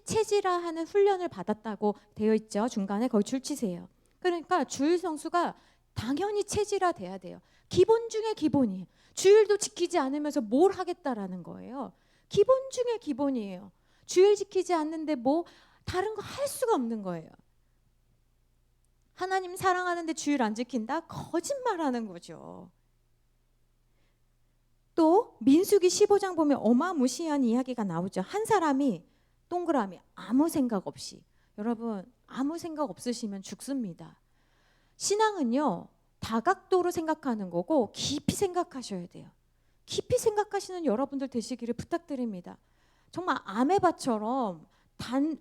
체질화하는 훈련을 받았다고 되어 있죠. 중간에 거기 줄 치세요. 그러니까 주일 성수가 당연히 체질화돼야 돼요. 기본 중에 기본이에요. 주일도 지키지 않으면서 뭘 하겠다라는 거예요. 기본 중에 기본이에요. 주일 지키지 않는데 뭐 다른 거 할 수가 없는 거예요. 하나님 사랑하는데 주일 안 지킨다? 거짓말하는 거죠. 또 민수기 15장 보면 어마무시한 이야기가 나오죠. 한 사람이 동그라미 아무 생각 없이, 여러분 아무 생각 없으시면 죽습니다. 신앙은요 다각도로 생각하는 거고 깊이 생각하셔야 돼요. 깊이 생각하시는 여러분들 되시기를 부탁드립니다. 정말 아메바처럼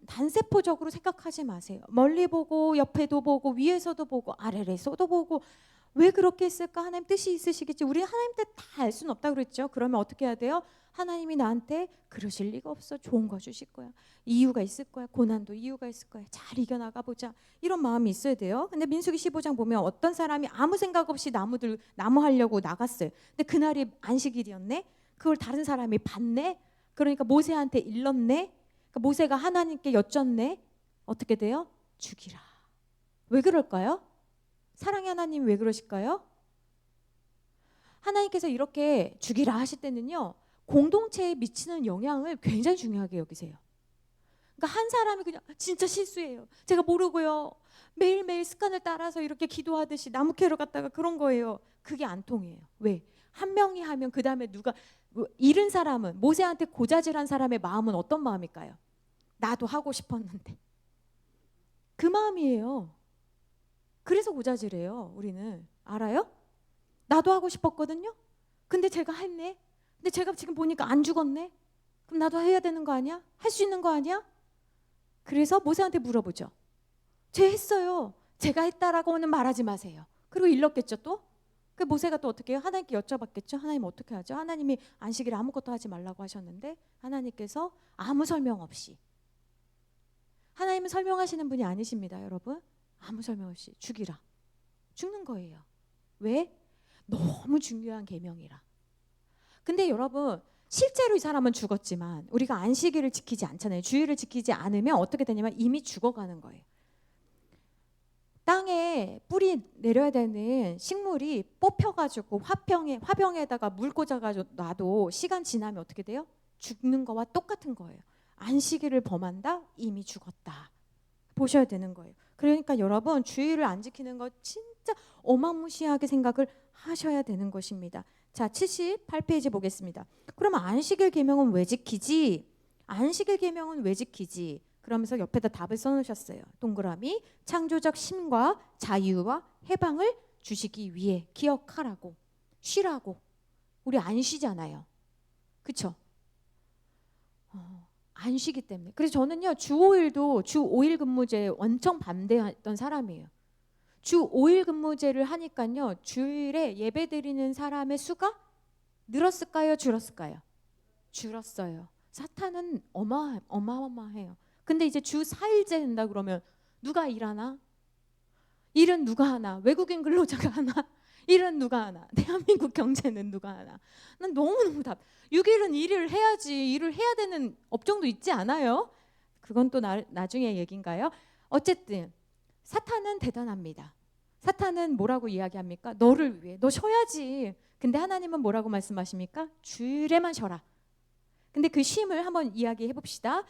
단세포적으로 생각하지 마세요. 멀리 보고 옆에도 보고 위에서도 보고 아래에서도 보고. 왜 그렇게 했을까? 하나님 뜻이 있으시겠지. 우리 하나님 뜻 다 알 수는 없다고 그랬죠. 그러면 어떻게 해야 돼요? 하나님이 나한테 그러실 리가 없어. 좋은 거 주실 거야. 이유가 있을 거야. 고난도 이유가 있을 거야. 잘 이겨나가 보자. 이런 마음이 있어야 돼요. 근데 민수기 15장 보면 어떤 사람이 아무 생각 없이 나무 하려고 나갔어요. 근데 그날이 안식일이었네. 그걸 다른 사람이 봤네. 그러니까 모세한테 일렀네. 그러니까 모세가 하나님께 여쭙네. 어떻게 돼요? 죽이라. 왜 그럴까요? 사랑의 하나님 왜 그러실까요? 하나님께서 이렇게 죽이라 하실 때는요 공동체에 미치는 영향을 굉장히 중요하게 여기세요. 그러니까 한 사람이 그냥 진짜 실수예요. 제가 모르고요. 매일매일 습관을 따라서 이렇게 기도하듯이 나무 캐러 갔다가 그런 거예요. 그게 안 통해요. 왜? 한 명이 하면 그 다음에 누가 잃은 사람은, 모세한테 고자질한 사람의 마음은 어떤 마음일까요? 나도 하고 싶었는데. 그 마음이에요. 그래서 고자질해요. 우리는. 알아요? 나도 하고 싶었거든요. 근데 제가 했네. 근데 제가 지금 보니까 안 죽었네. 그럼 나도 해야 되는 거 아니야? 할 수 있는 거 아니야? 그래서 모세한테 물어보죠. 쟤 했어요. 제가 했다라고는 말하지 마세요. 그리고 일렀겠죠 또? 그 모세가 또 어떻게 해요? 하나님께 여쭤봤겠죠. 하나님 어떻게 하죠? 하나님이 안식일에 아무것도 하지 말라고 하셨는데 하나님께서 아무 설명 없이, 하나님은 설명하시는 분이 아니십니다. 여러분. 아무 설명 없이 죽이라. 죽는 거예요. 왜? 너무 중요한 계명이라. 근데 여러분 실제로 이 사람은 죽었지만 우리가 안식일을 지키지 않잖아요. 주일을 지키지 않으면 어떻게 되냐면 이미 죽어가는 거예요. 땅에 뿌리 내려야 되는 식물이 뽑혀가지고 화병에다가 물 꽂아가지고 놔도 시간 지나면 어떻게 돼요? 죽는 거와 똑같은 거예요. 안식일을 범한다? 이미 죽었다. 보셔야 되는 거예요. 그러니까 여러분 주일을 안 지키는 거 진짜 어마무시하게 생각을 하셔야 되는 것입니다. 자, 78페이지 보겠습니다. 그러면 안식일 계명은 왜 지키지? 안식일 계명은 왜 지키지? 그러면서 옆에다 답을 써놓으셨어요. 동그라미. 창조적 쉼과 자유와 해방을 주시기 위해. 기억하라고. 쉬라고. 우리 안 쉬잖아요. 그쵸? 안 쉬기 때문에. 그래서 저는요 주 5일도 주 5일 근무제 엄청 반대했던 사람이에요. 주 5일 근무제를 하니까요 주일에 예배 드리는 사람의 수가 늘었을까요? 줄었을까요? 줄었어요. 사탄은 어마어마해요. 근데 이제 주 4일제 된다 그러면 누가 일하나? 일은 누가 하나? 외국인 근로자가 하나? 일은 누가 하나? 대한민국 경제는 누가 하나? 난 너무너무 6일은 일을 해야지. 일을 해야 되는 업종도 있지 않아요? 그건 또 나중에 얘기인가요? 어쨌든 사탄은 대단합니다. 사탄은 뭐라고 이야기합니까? 너를 위해. 너 쉬어야지. 근데 하나님은 뭐라고 말씀하십니까? 주일에만 쉬어라. 근데 그 쉼을 한번 이야기해 봅시다.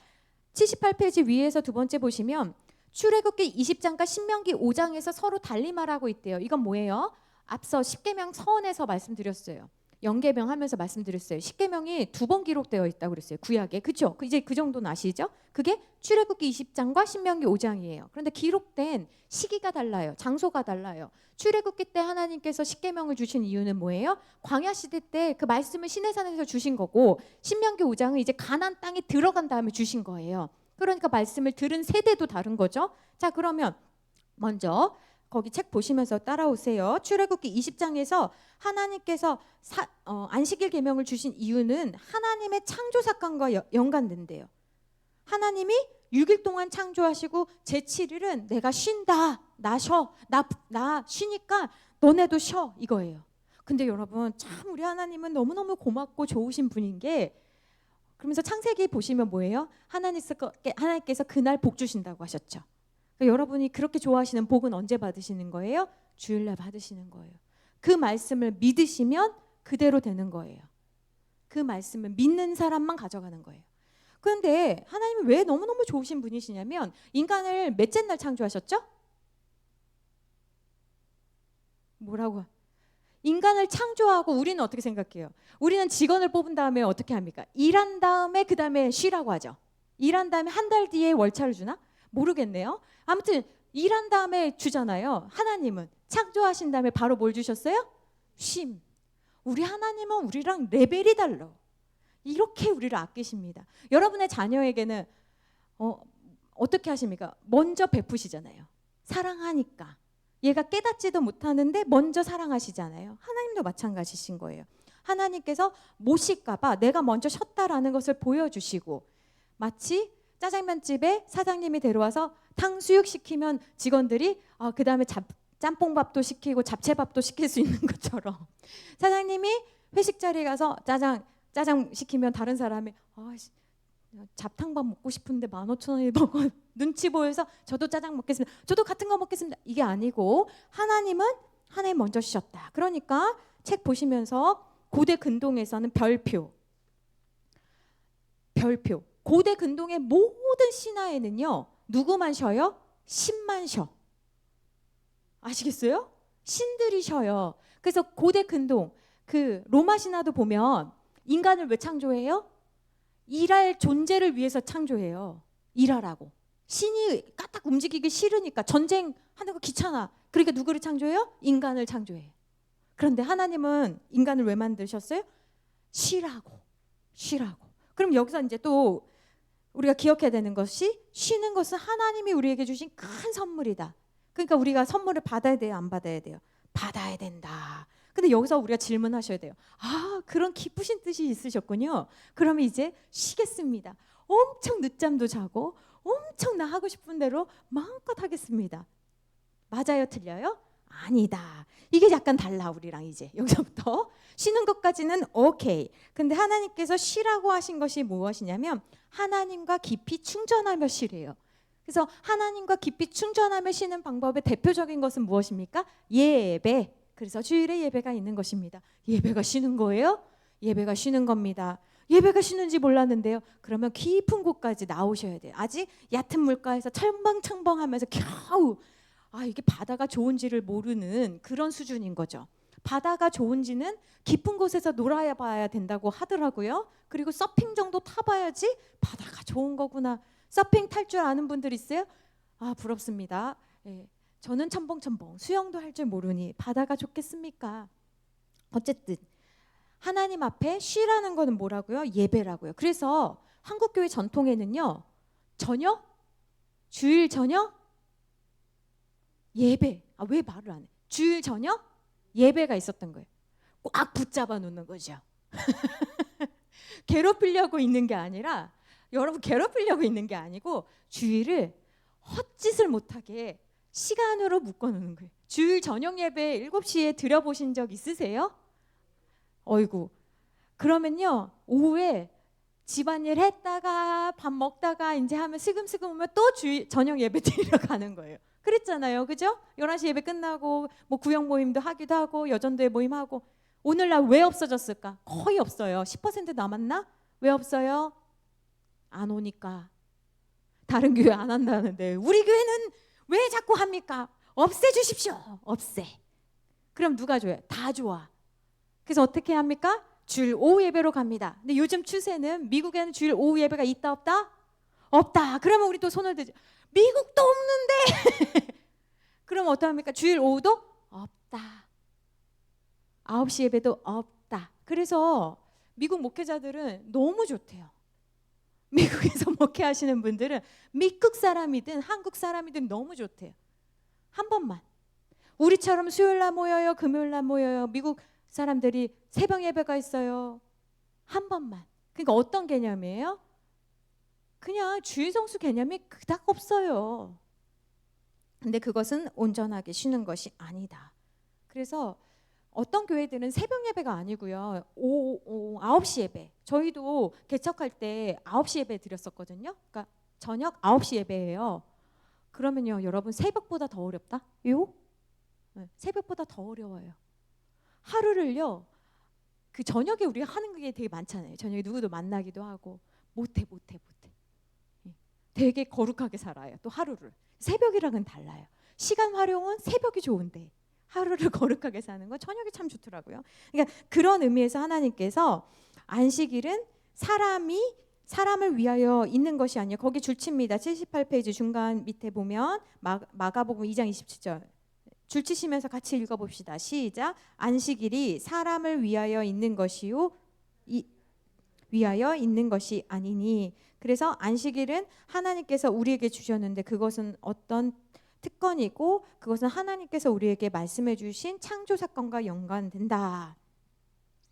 78페이지 위에서 두 번째 보시면 출애굽기 20장과 신명기 5장에서 서로 달리 말하고 있대요. 이건 뭐예요? 앞서 십계명 서원에서 말씀드렸어요. 영계명 하면서 말씀드렸어요. 십계명이 2번 기록되어 있다고 그랬어요. 구약에. 그렇죠? 이제 그 정도는 아시죠? 그게 출애굽기 20장과 신명기 5장이에요. 그런데 기록된 시기가 달라요. 장소가 달라요. 출애굽기 때 하나님께서 십계명을 주신 이유는 뭐예요? 광야 시대 때 그 말씀을 시내산에서 주신 거고, 신명기 5장은 이제 가나안 땅에 들어간 다음에 주신 거예요. 그러니까 말씀을 들은 세대도 다른 거죠. 자, 그러면 먼저 거기 책 보시면서 따라오세요. 출애굽기 20장에서 하나님께서 안식일 계명을 주신 이유는 하나님의 창조 사건과 연관된대요. 하나님이 6일 동안 창조하시고 제7일은 내가 쉰다. 나 쉬어. 나 쉬니까 너네도 쉬어. 이거예요. 근데 여러분 참 우리 하나님은 너무너무 고맙고 좋으신 분인 게 그러면서 창세기 보시면 뭐예요? 하나님께서 그날 복 주신다고 하셨죠. 그러니까 여러분이 그렇게 좋아하시는 복은 언제 받으시는 거예요? 주일날 받으시는 거예요. 그 말씀을 믿으시면 그대로 되는 거예요. 그 말씀을 믿는 사람만 가져가는 거예요. 그런데 하나님은 왜 너무너무 좋으신 분이시냐면 인간을 몇째 날 창조하셨죠? 뭐라고? 인간을 창조하고 우리는 어떻게 생각해요? 우리는 직원을 뽑은 다음에 어떻게 합니까? 일한 다음에 그 다음에 쉬라고 하죠. 일한 다음에 한 달 뒤에 월차를 주나? 모르겠네요. 아무튼 일한 다음에 주잖아요. 하나님은 창조하신 다음에 바로 뭘 주셨어요? 쉼. 우리 하나님은 우리랑 레벨이 달라. 이렇게 우리를 아끼십니다. 여러분의 자녀에게는 어떻게 하십니까? 먼저 베푸시잖아요. 사랑하니까. 얘가 깨닫지도 못하는데 먼저 사랑하시잖아요. 하나님도 마찬가지신 거예요. 하나님께서 못 쉴까 봐 내가 먼저 쉬었다라는 것을 보여주시고, 마치 짜장면집에 사장님이 데려와서 탕수육 시키면 직원들이 그 다음에 짬뽕밥도 시키고 잡채밥도 시킬 수 있는 것처럼, 사장님이 회식 자리에 가서 짜장 시키면 다른 사람이 잡탕밥 먹고 싶은데 15,000원에 먹어. 눈치 보여서 저도 짜장 먹겠습니다. 저도 같은 거 먹겠습니다. 이게 아니고 하나님 먼저 쉬셨다. 그러니까 책 보시면서 고대 근동에서는 별표 고대 근동의 모든 신화에는요 누구만 쉬어요? 신만 쉬어. 아시겠어요? 신들이 쉬어요. 그래서 고대 근동 그 로마 신화도 보면 인간을 왜 창조해요? 일할 존재를 위해서 창조해요. 일하라고. 신이 까딱 움직이기 싫으니까, 전쟁하는 거 귀찮아. 그러니까 누구를 창조해요? 인간을 창조해요. 그런데 하나님은 인간을 왜 만드셨어요? 쉬라고. 그럼 여기서 이제 또 우리가 기억해야 되는 것이, 쉬는 것은 하나님이 우리에게 주신 큰 선물이다. 그러니까 우리가 선물을 받아야 돼요, 안 받아야 돼요? 받아야 된다. 근데 여기서 우리가 질문하셔야 돼요. 그런 기쁘신 뜻이 있으셨군요. 그러면 이제 쉬겠습니다. 엄청 늦잠도 자고 엄청 나 하고 싶은 대로 마음껏 하겠습니다. 맞아요, 틀려요? 아니다. 이게 약간 달라 우리랑. 이제 여기서부터 쉬는 것까지는 오케이. 근데 하나님께서 쉬라고 하신 것이 무엇이냐면 하나님과 깊이 충전하며 쉬래요. 그래서 하나님과 깊이 충전하며 쉬는 방법의 대표적인 것은 무엇입니까? 예배. 그래서 주일에 예배가 있는 것입니다. 예배가 쉬는 거예요? 예배가 쉬는 겁니다. 예배가 쉬는지 몰랐는데요. 그러면 깊은 곳까지 나오셔야 돼요. 아직 얕은 물가에서 첨벙첨벙하면서 겨우 이게 바다가 좋은지를 모르는 그런 수준인 거죠. 바다가 좋은지는 깊은 곳에서 놀아야 봐야 된다고 하더라고요. 그리고 서핑 정도 타봐야지 바다가 좋은 거구나. 서핑 탈 줄 아는 분들 있어요? 부럽습니다. 예. 저는 첨벙첨벙 수영도 할 줄 모르니 바다가 좋겠습니까? 어쨌든 하나님 앞에 쉬라는 거는 뭐라고요? 예배라고요. 그래서 한국교회 전통에는요, 주일 저녁 예배. 왜 말을 안 해? 주일 저녁 예배가 있었던 거예요. 꽉 붙잡아 놓는 거죠. 괴롭히려고 있는 게 아니라, 여러분 괴롭히려고 있는 게 아니고 주일을 헛짓을 못하게 시간으로 묶어놓는 거예요. 주일 저녁 예배 7시에 드려보신 적 있으세요? 어이구. 그러면요 오후에 집안일 했다가 밥 먹다가 이제 하면 슬금슬금 오면 또 주일 저녁 예배 드리러 가는 거예요. 그랬잖아요, 그죠? 11시 예배 끝나고 뭐 구역 모임도 하기도 하고 여전도회 모임하고. 오늘날 왜 없어졌을까? 거의 없어요. 10% 남았나? 왜 없어요? 안 오니까. 다른 교회 안 한다는데 우리 교회는 왜 자꾸 합니까? 없애주십시오. 없애. 그럼 누가 줘요? 다 좋아. 그래서 어떻게 합니까? 주일 오후 예배로 갑니다. 근데 요즘 추세는 미국에는 주일 오후 예배가 있다 없다? 없다. 그러면 우리 또 손을 들죠. 미국도 없는데. 그럼 어떡합니까? 주일 오후도 없다. 9시 예배도 없다. 그래서 미국 목회자들은 너무 좋대요. 미국에서 목회하시는 분들은 미국 사람이든 한국 사람이든 너무 좋대요. 한 번만. 우리처럼 수요일날 모여요, 금요일날 모여요. 미국 사람들이 새벽 예배가 있어요. 한 번만. 그러니까 어떤 개념이에요? 그냥 주일 성수 개념이 그닥 없어요. 근데 그것은 온전하게 쉬는 것이 아니다. 그래서 어떤 교회들은 새벽 예배가 아니고요. 9시 예배. 저희도 개척할 때 9시 예배 드렸었거든요. 그러니까 저녁 9시 예배예요. 그러면요, 여러분 새벽보다 더 어렵다? 요? 네, 새벽보다 더 어려워요. 하루를요, 그 저녁에 우리가 하는 게 되게 많잖아요. 저녁에 누구도 만나기도 하고 못해. 예, 되게 거룩하게 살아요. 또 하루를. 새벽이랑은 달라요. 시간 활용은 새벽이 좋은데 하루를 거룩하게 사는 건 저녁이 참 좋더라고요. 그러니까 그런 의미에서 하나님께서 안식일은 사람을 위하여 있는 것이 아니에요. 거기 줄칩니다. 78페이지 중간 밑에 보면 마가복음 2장 27절 줄치시면서 같이 읽어봅시다. 시작. 안식일이 사람을 위하여 있는 것이요 위하여 있는 것이 아니니. 그래서 안식일은 하나님께서 우리에게 주셨는데 그것은 어떤 특권이고 그것은 하나님께서 우리에게 말씀해 주신 창조 사건과 연관된다.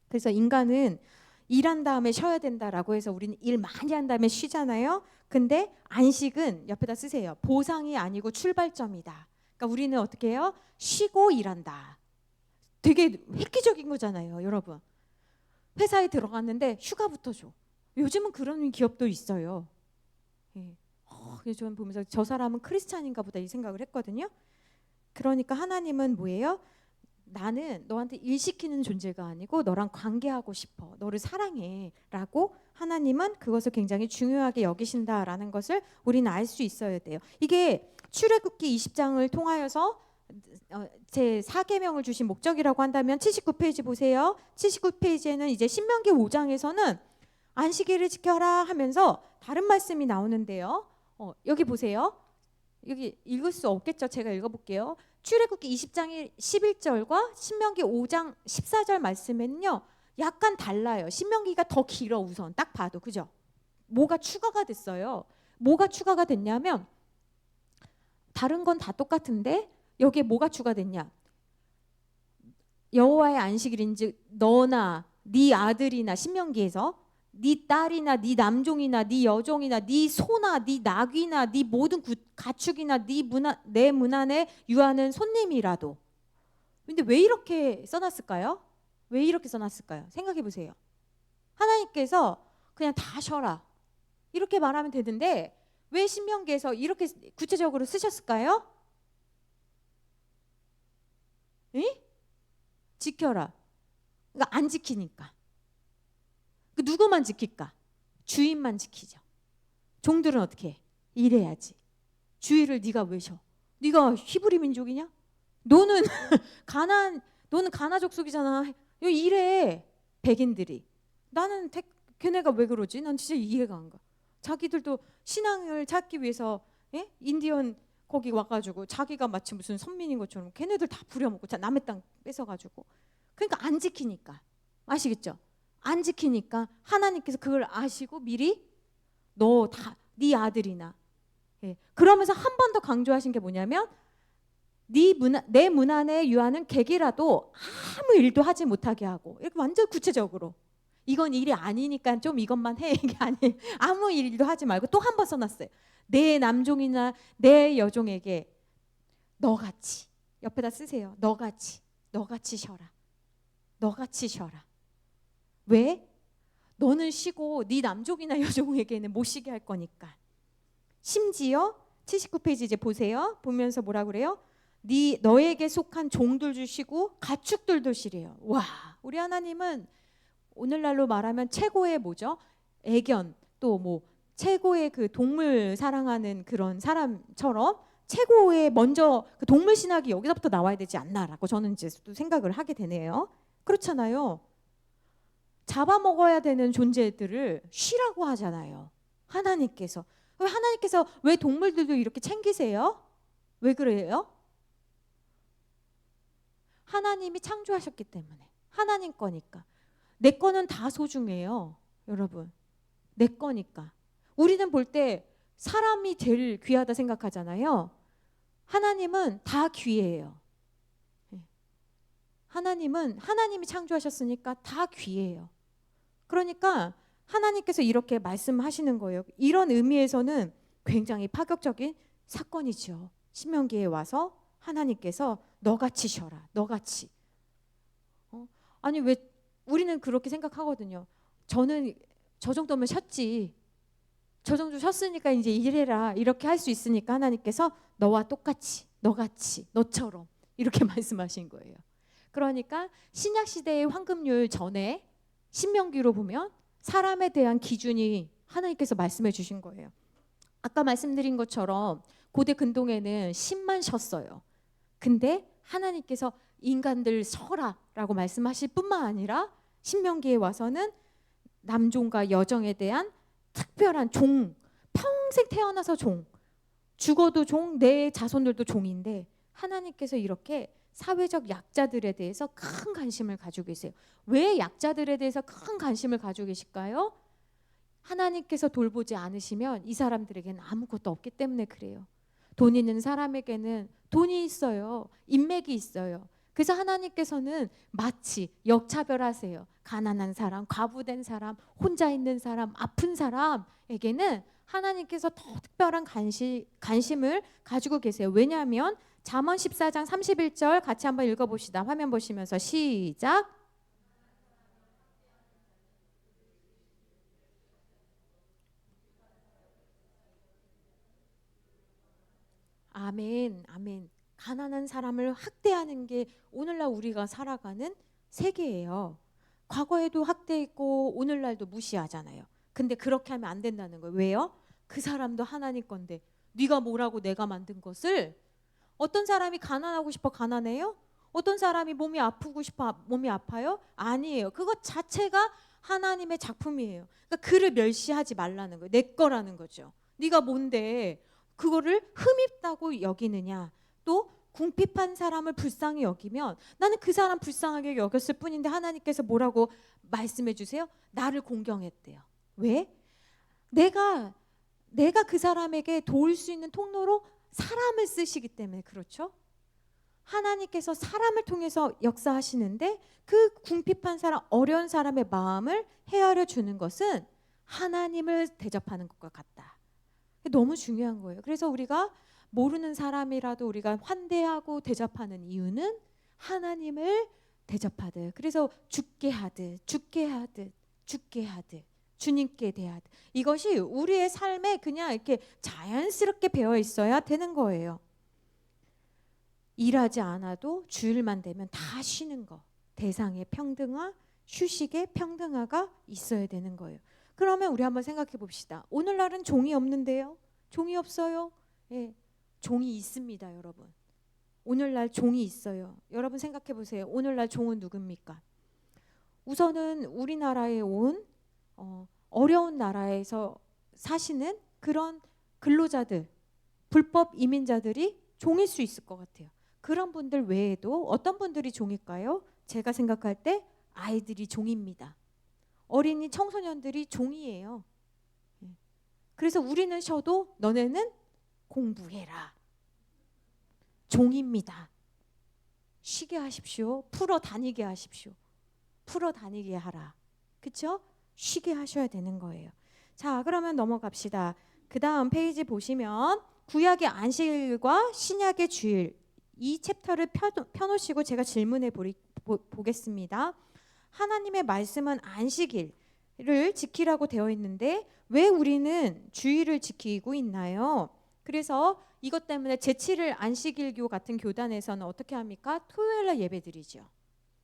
그래서 인간은 일한 다음에 쉬어야 된다라고 해서 우리는 일 많이 한 다음에 쉬잖아요. 근데 안식은 옆에다 쓰세요. 보상이 아니고 출발점이다. 그러니까 우리는 어떻게 해요? 쉬고 일한다. 되게 획기적인 거잖아요, 여러분. 회사에 들어갔는데 휴가부터 줘. 요즘은 그런 기업도 있어요. 예. 그래서 저는 보면서 저 사람은 크리스찬인가 보다 이 생각을 했거든요. 그러니까 하나님은 뭐예요? 나는 너한테 일 시키는 존재가 아니고 너랑 관계하고 싶어. 너를 사랑해. 라고 하나님은 그것을 굉장히 중요하게 여기신다라는 것을 우리는 알 수 있어야 돼요. 이게 출애굽기 20장을 통하여서 제 4계명을 주신 목적이라고 한다면 79페이지 보세요. 79페이지에는 이제 신명기 5장에서는 안식일을 지켜라 하면서 다른 말씀이 나오는데요. 여기 보세요. 여기 읽을 수 없겠죠? 제가 읽어볼게요. 출애굽기 20장 11절과 신명기 5장 14절 말씀에는요. 약간 달라요. 신명기가 더 길어 우선 딱 봐도. 그죠? 뭐가 추가가 됐어요. 뭐가 추가가 됐냐면 다른 건 다 똑같은데 여기에 뭐가 추가됐냐. 여호와의 안식일인즉 너나 네 아들이나 신명기에서 네 딸이나 네 남종이나 네 여종이나 네 소나 네 나귀나 네 모든 가축이나 내 문 안에 유하는 손님이라도. 근데 왜 이렇게 써놨을까요? 왜 이렇게 써놨을까요? 생각해 보세요. 하나님께서 그냥 다 쉬어라 이렇게 말하면 되는데 왜 신명기에서 이렇게 구체적으로 쓰셨을까요? 에? 지켜라. 그러니까 안 지키니까. 누구만 지킬까? 주인만 지키죠. 종들은 어떻게 해? 일해야지. 주일을 네가 왜 쉬어? 네가 히브리 민족이냐? 너는 너는 가나 족속이잖아. 일해. 백인들이. 나는 걔네가 왜 그러지? 난 진짜 이해가 안 가. 자기들도 신앙을 찾기 위해서 인디언 거기 와가지고 자기가 마치 무슨 선민인 것처럼 걔네들 다 부려먹고 남의 땅 뺏어가지고. 그러니까 안 지키니까. 아시겠죠? 안 지키니까 하나님께서 그걸 아시고 미리 너 다 네 아들이나 그러면서 한 번 더 강조하신 게 뭐냐면 내 문 안에 유하는 객이라도 아무 일도 하지 못하게 하고 이렇게 완전 구체적으로 이건 일이 아니니까 좀 이것만 해 이게 아니에요. 아무 일도 하지 말고 또 한 번 써놨어요. 내 남종이나 내 여종에게 너같이 옆에다 쓰세요. 너같이 쉬어라. 너같이 쉬어라. 왜? 너는 쉬고 네 남종이나 여종에게는 못 쉬게 할 거니까. 심지어 79페이지 이제 보세요. 보면서 뭐라 그래요? 너에게 속한 종들도 쉬고 가축들도 쉬래요. 와, 우리 하나님은 오늘날로 말하면 최고의 뭐죠? 애견 또 뭐 최고의 그 동물 사랑하는 그런 사람처럼 최고의 먼저 그 동물 신학이 여기서부터 나와야 되지 않나라고 저는 이제 또 생각을 하게 되네요. 그렇잖아요. 잡아먹어야 되는 존재들을 쉬라고 하잖아요. 하나님께서 왜 동물들도 이렇게 챙기세요? 왜 그래요? 하나님이 창조하셨기 때문에. 하나님 거니까. 내 거는 다 소중해요. 여러분. 내 거니까. 우리는 볼 때 사람이 제일 귀하다 생각하잖아요. 하나님은 다 귀해요. 하나님이 창조하셨으니까 다 귀해요. 그러니까 하나님께서 이렇게 말씀하시는 거예요. 이런 의미에서는 굉장히 파격적인 사건이죠. 신명기에 와서 하나님께서 너같이 쉬어라. 너같이. 아니 왜 우리는 그렇게 생각하거든요. 저는 저 정도면 쉬었지. 저 정도 쉬었으니까 이제 일해라. 이렇게 할 수 있으니까 하나님께서 너와 똑같이, 너같이, 너처럼 이렇게 말씀하신 거예요. 그러니까 신약 시대의 황금률 전에 신명기로 보면 사람에 대한 기준이 하나님께서 말씀해 주신 거예요. 아까 말씀드린 것처럼 고대 근동에는 10만 쉬었어요. 근데 하나님께서 인간들 서라라고 말씀하실 뿐만 아니라 신명기에 와서는 남종과 여종에 대한 특별한 종, 평생 태어나서 종, 죽어도 종, 내 자손들도 종인데 하나님께서 이렇게 사회적 약자들에 대해서 큰 관심을 가지고 계세요. 왜 약자들에 대해서 큰 관심을 가지고 계실까요? 하나님께서 돌보지 않으시면 이 사람들에게는 아무것도 없기 때문에 그래요. 돈 있는 사람에게는 돈이 있어요. 인맥이 있어요. 그래서 하나님께서는 마치 역차별하세요. 가난한 사람, 과부된 사람, 혼자 있는 사람, 아픈 사람에게는 하나님께서 더 특별한 관심을 가지고 계세요. 왜냐하면 잠언 14장 31절 같이 한번 읽어봅시다. 화면 보시면서 시작. 아멘, 아멘. 가난한 사람을 학대하는 게 오늘날 우리가 살아가는 세계예요. 과거에도 학대했고 오늘날도 무시하잖아요. 근데 그렇게 하면 안 된다는 거예요. 왜요? 그 사람도 하나님 건데 네가 뭐라고 내가 만든 것을. 어떤 사람이 가난하고 싶어 가난해요? 어떤 사람이 몸이 아프고 싶어 몸이 아파요? 아니에요. 그것 자체가 하나님의 작품이에요. 그러니까 그를 멸시하지 말라는 거예요. 내 거라는 거죠. 네가 뭔데 그거를 흠입다고 여기느냐. 또 궁핍한 사람을 불쌍히 여기면 나는 그 사람 불쌍하게 여겼을 뿐인데 하나님께서 뭐라고 말씀해 주세요? 나를 공경했대요. 왜? 내가 그 사람에게 도울 수 있는 통로로 사람을 쓰시기 때문에 그렇죠. 하나님께서 사람을 통해서 역사하시는데 그 궁핍한 사람, 어려운 사람의 마음을 헤아려 주는 것은 하나님을 대접하는 것과 같다. 너무 중요한 거예요. 그래서 우리가 모르는 사람이라도 우리가 환대하고 대접하는 이유는 하나님을 대접하듯, 그래서 죽게 하듯 주님께 대하듯, 이것이 우리의 삶에 그냥 이렇게 자연스럽게 배어 있어야 되는 거예요. 일하지 않아도 주일만 되면 다 쉬는 거, 대상의 평등화, 휴식의 평등화가 있어야 되는 거예요. 그러면 우리 한번 생각해 봅시다. 오늘날은 종이 없는데요? 종이 없어요? 예, 종이 있습니다, 여러분. 오늘날 종이 있어요. 여러분 생각해 보세요. 오늘날 종은 누굽니까? 우선은 우리나라에 온 어려운 나라에서 사시는 그런 근로자들, 불법 이민자들이 종일 수 있을 것 같아요. 그런 분들 외에도 어떤 분들이 종일까요? 제가 생각할 때 아이들이 종입니다. 어린이 청소년들이 종이에요. 그래서 우리는 쉬어도 너네는 공부해라. 종입니다. 쉬게 하십시오. 풀어 다니게 하십시오. 풀어 다니게 하라. 그렇죠? 쉬게 하셔야 되는 거예요. 자, 그러면 넘어갑시다. 그 다음 페이지 보시면 구약의 안식일과 신약의 주일, 이 챕터를 펴놓으시고 제가 질문해 보겠습니다. 하나님의 말씀은 안식일을 지키라고 되어 있는데 왜 우리는 주일을 지키고 있나요? 그래서 이것 때문에 제7일 안식일교 같은 교단에서는 어떻게 합니까? 토요일날 예배 드리죠.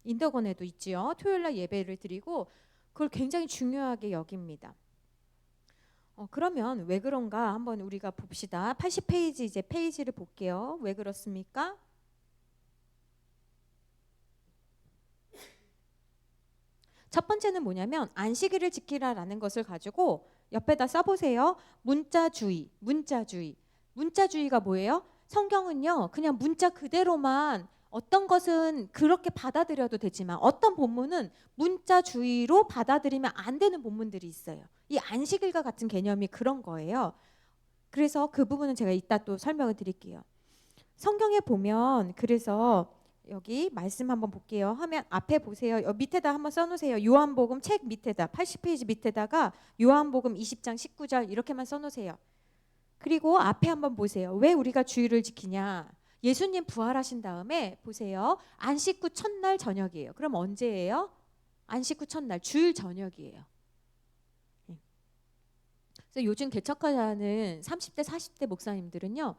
인더건에도 있지요. 토요일날 예배를 드리고 그걸 굉장히 중요하게 여깁니다. 그러면 왜 그런가 한번 우리가 봅시다. 80페이지 이제 페이지를 볼게요. 왜 그렇습니까? 첫 번째는 뭐냐면 안식일을 지키라라는 것을 가지고 옆에다 써보세요. 문자주의. 문자주의가 뭐예요? 성경은요 그냥 문자 그대로만 어떤 것은 그렇게 받아들여도 되지만 어떤 본문은 문자주의로 받아들이면 안 되는 본문들이 있어요. 이 안식일과 같은 개념이 그런 거예요. 그래서 그 부분은 제가 이따 또 설명을 드릴게요. 성경에 보면 그래서 여기 말씀 한번 볼게요. 화면 앞에 보세요. 밑에다 한번 써놓으세요. 요한복음 책 밑에다 80페이지 밑에다가 요한복음 20장 19절 이렇게만 써놓으세요. 그리고 앞에 한번 보세요. 왜 우리가 주일을 지키냐? 예수님 부활하신 다음에 보세요. 안식 후 첫날 저녁이에요. 그럼 언제예요? 안식 후 첫날 주일 저녁이에요. 그래서 요즘 개척하는 30대 40대 목사님들은요.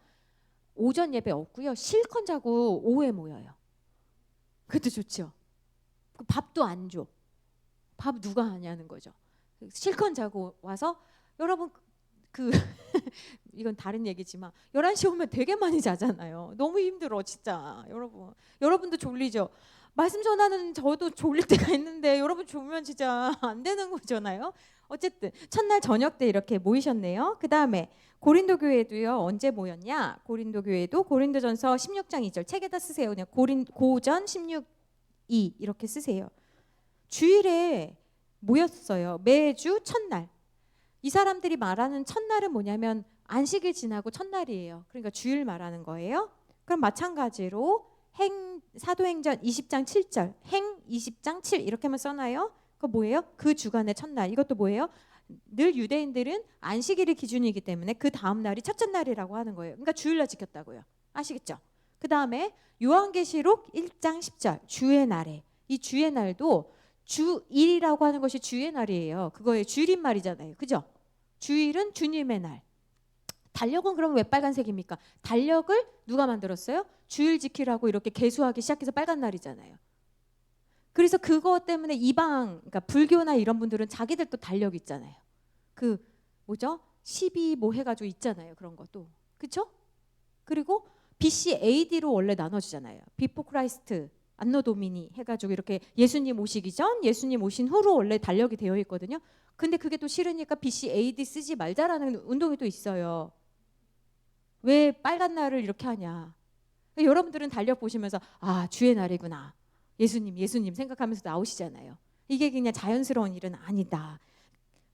오전 예배 없고요. 실컷 자고 오후에 모여요. 그것도 좋죠. 밥도 안 줘. 밥 누가 하냐는 거죠. 실컷 자고 와서 여러분 그 이건 다른 얘기지만 11시 오면 되게 많이 자잖아요. 너무 힘들어 진짜. 여러분도 졸리죠. 말씀 전하는 저도 졸릴 때가 있는데 여러분 졸면 진짜 안 되는 거잖아요. 어쨌든 첫날 저녁 때 이렇게 모이셨네요. 그 다음에 고린도 교회도요. 언제 모였냐? 고린도 교회도 고린도전서 16장 2절 책에다 쓰세요. 그냥 고전 16, 2 이렇게 쓰세요. 주일에 모였어요. 매주 첫날. 이 사람들이 말하는 첫날은 뭐냐면 안식일 지나고 첫날이에요. 그러니까 주일 말하는 거예요. 그럼 마찬가지로 사도행전 20장 7절 행 20장 7 이렇게만 써놔요. 그거 뭐예요? 그 주간의 첫날. 이것도 뭐예요? 늘 유대인들은 안식일이 기준이기 때문에 그 다음 날이 첫째 날이라고 하는 거예요. 그러니까 주일날 지켰다고요. 아시겠죠? 그 다음에 요한계시록 1장 10절 주의 날에. 이 주의 날도 주일이라고 하는 것이 주의 날이에요. 그거의 줄임말이잖아요. 그죠? 주일은 주님의 날. 달력은 그럼 왜 빨간색입니까? 달력을 누가 만들었어요? 주일 지키라고 이렇게 계수하기 시작해서 빨간 날이잖아요. 그래서 그것 때문에 이방, 그러니까 불교나 이런 분들은 자기들 또 달력 있잖아요. 그 뭐죠? 12 뭐 해가지고 있잖아요. 그런 것도. 그렇죠? 그리고 BC AD로 원래 나눠주잖아요. 비포 크라이스트, 안노 도미니 해가지고 이렇게 예수님 오시기 전, 예수님 오신 후로 원래 달력이 되어 있거든요. 근데 그게 또 싫으니까 BC AD 쓰지 말자라는 운동이 또 있어요. 왜 빨간 날을 이렇게 하냐. 여러분들은 달력 보시면서 아 주의 날이구나. 예수님 생각하면서 나오시잖아요. 이게 그냥 자연스러운 일은 아니다.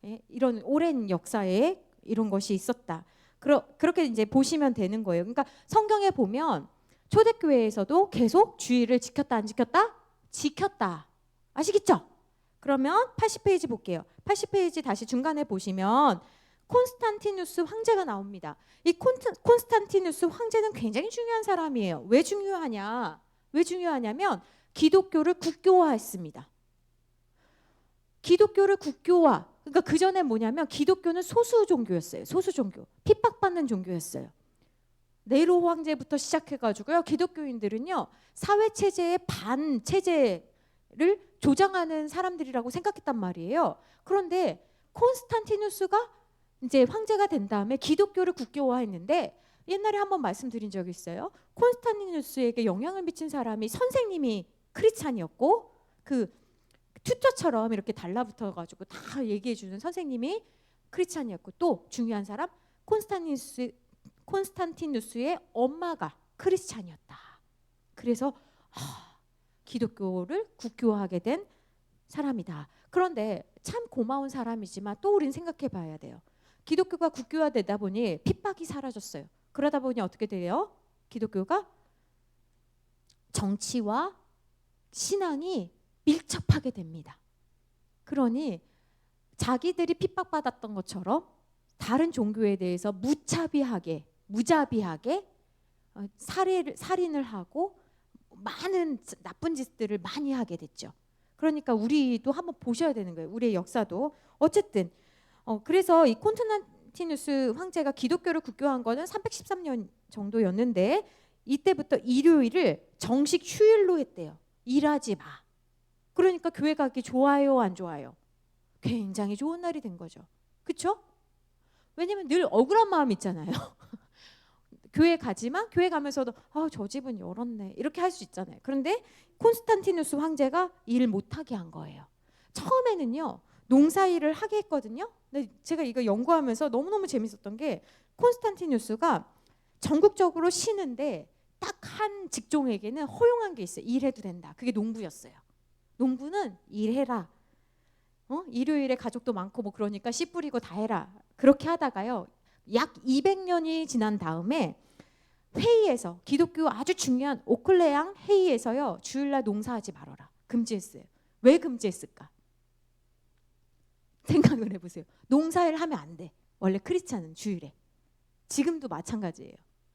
예? 이런 오랜 역사에 이런 것이 있었다. 그렇게 이제 보시면 되는 거예요. 그러니까 성경에 보면 초대교회에서도 계속 주일을 지켰다 안 지켰다? 지켰다. 아시겠죠? 그러면 80페이지 볼게요. 80페이지 다시 중간에 보시면 콘스탄티누스 황제가 나옵니다. 이 콘스탄티누스 황제는 굉장히 중요한 사람이에요. 왜 중요하냐? 왜 중요하냐면 기독교를 국교화했습니다. 기독교를 국교화. 그러니까 그 전에 뭐냐면 기독교는 소수 종교였어요. 소수 종교. 핍박받는 종교였어요. 네로 황제부터 시작해가지고요. 기독교인들은요. 사회체제의 반체제를 조장하는 사람들이라고 생각했단 말이에요. 그런데 콘스탄티누스가 이제 황제가 된 다음에 기독교를 국교화했는데 옛날에 한번 말씀드린 적이 있어요. 콘스탄티누스에게 영향을 미친 사람이 선생님이 크리스찬이었고 그 튜터처럼 이렇게 달라붙어가지고 다 얘기해주는 선생님이 크리스찬이었고 또 중요한 사람 콘스탄티누스의 엄마가 크리스찬이었다. 그래서 기독교를 국교화하게 된 사람이다. 그런데 참 고마운 사람이지만 또 우린 생각해 봐야 돼요. 기독교가 국교화되다 보니 핍박이 사라졌어요. 그러다 보니 어떻게 돼요? 기독교가 정치와 신앙이 밀접하게 됩니다. 그러니 자기들이 핍박받았던 것처럼 다른 종교에 대해서 무자비하게 살인을 하고 많은 나쁜 짓들을 많이 하게 됐죠. 그러니까 우리도 한번 보셔야 되는 거예요. 우리의 역사도. 어쨌든 그래서 이 콘스탄티누스 황제가 기독교를 국교화한 거는 313년 정도였는데 이때부터 일요일을 정식 휴일로 했대요. 일하지 마. 그러니까 교회 가기 좋아요, 안 좋아요? 굉장히 좋은 날이 된 거죠. 그렇죠? 왜냐면 늘 억울한 마음 있잖아요. 교회 가지만 교회 가면서도 저 집은 열었네 이렇게 할 수 있잖아요. 그런데 콘스탄티누스 황제가 일 못하게 한 거예요. 처음에는요 농사일을 하게 했거든요. 근데 제가 이거 연구하면서 너무너무 재밌었던 게 콘스탄티누스가 전국적으로 쉬는데 딱 한 직종에게는 허용한 게 있어요. 일해도 된다. 그게 농부였어요. 농부는 일해라. 일요일에 가족도 많고 뭐 그러니까 씨 뿌리고 다 해라. 그렇게 하다가요. 약 200년이 지난 다음에 회의에서 기독교 아주 중요한 오클레앙 회의에서요. 주일날 농사하지 말아라. 금지했어요. 왜 금지했을까? 생각을 해보세요. 농사일 하면 안 돼. 원래 크리스찬은 주일에. 지금도 마찬가지예요.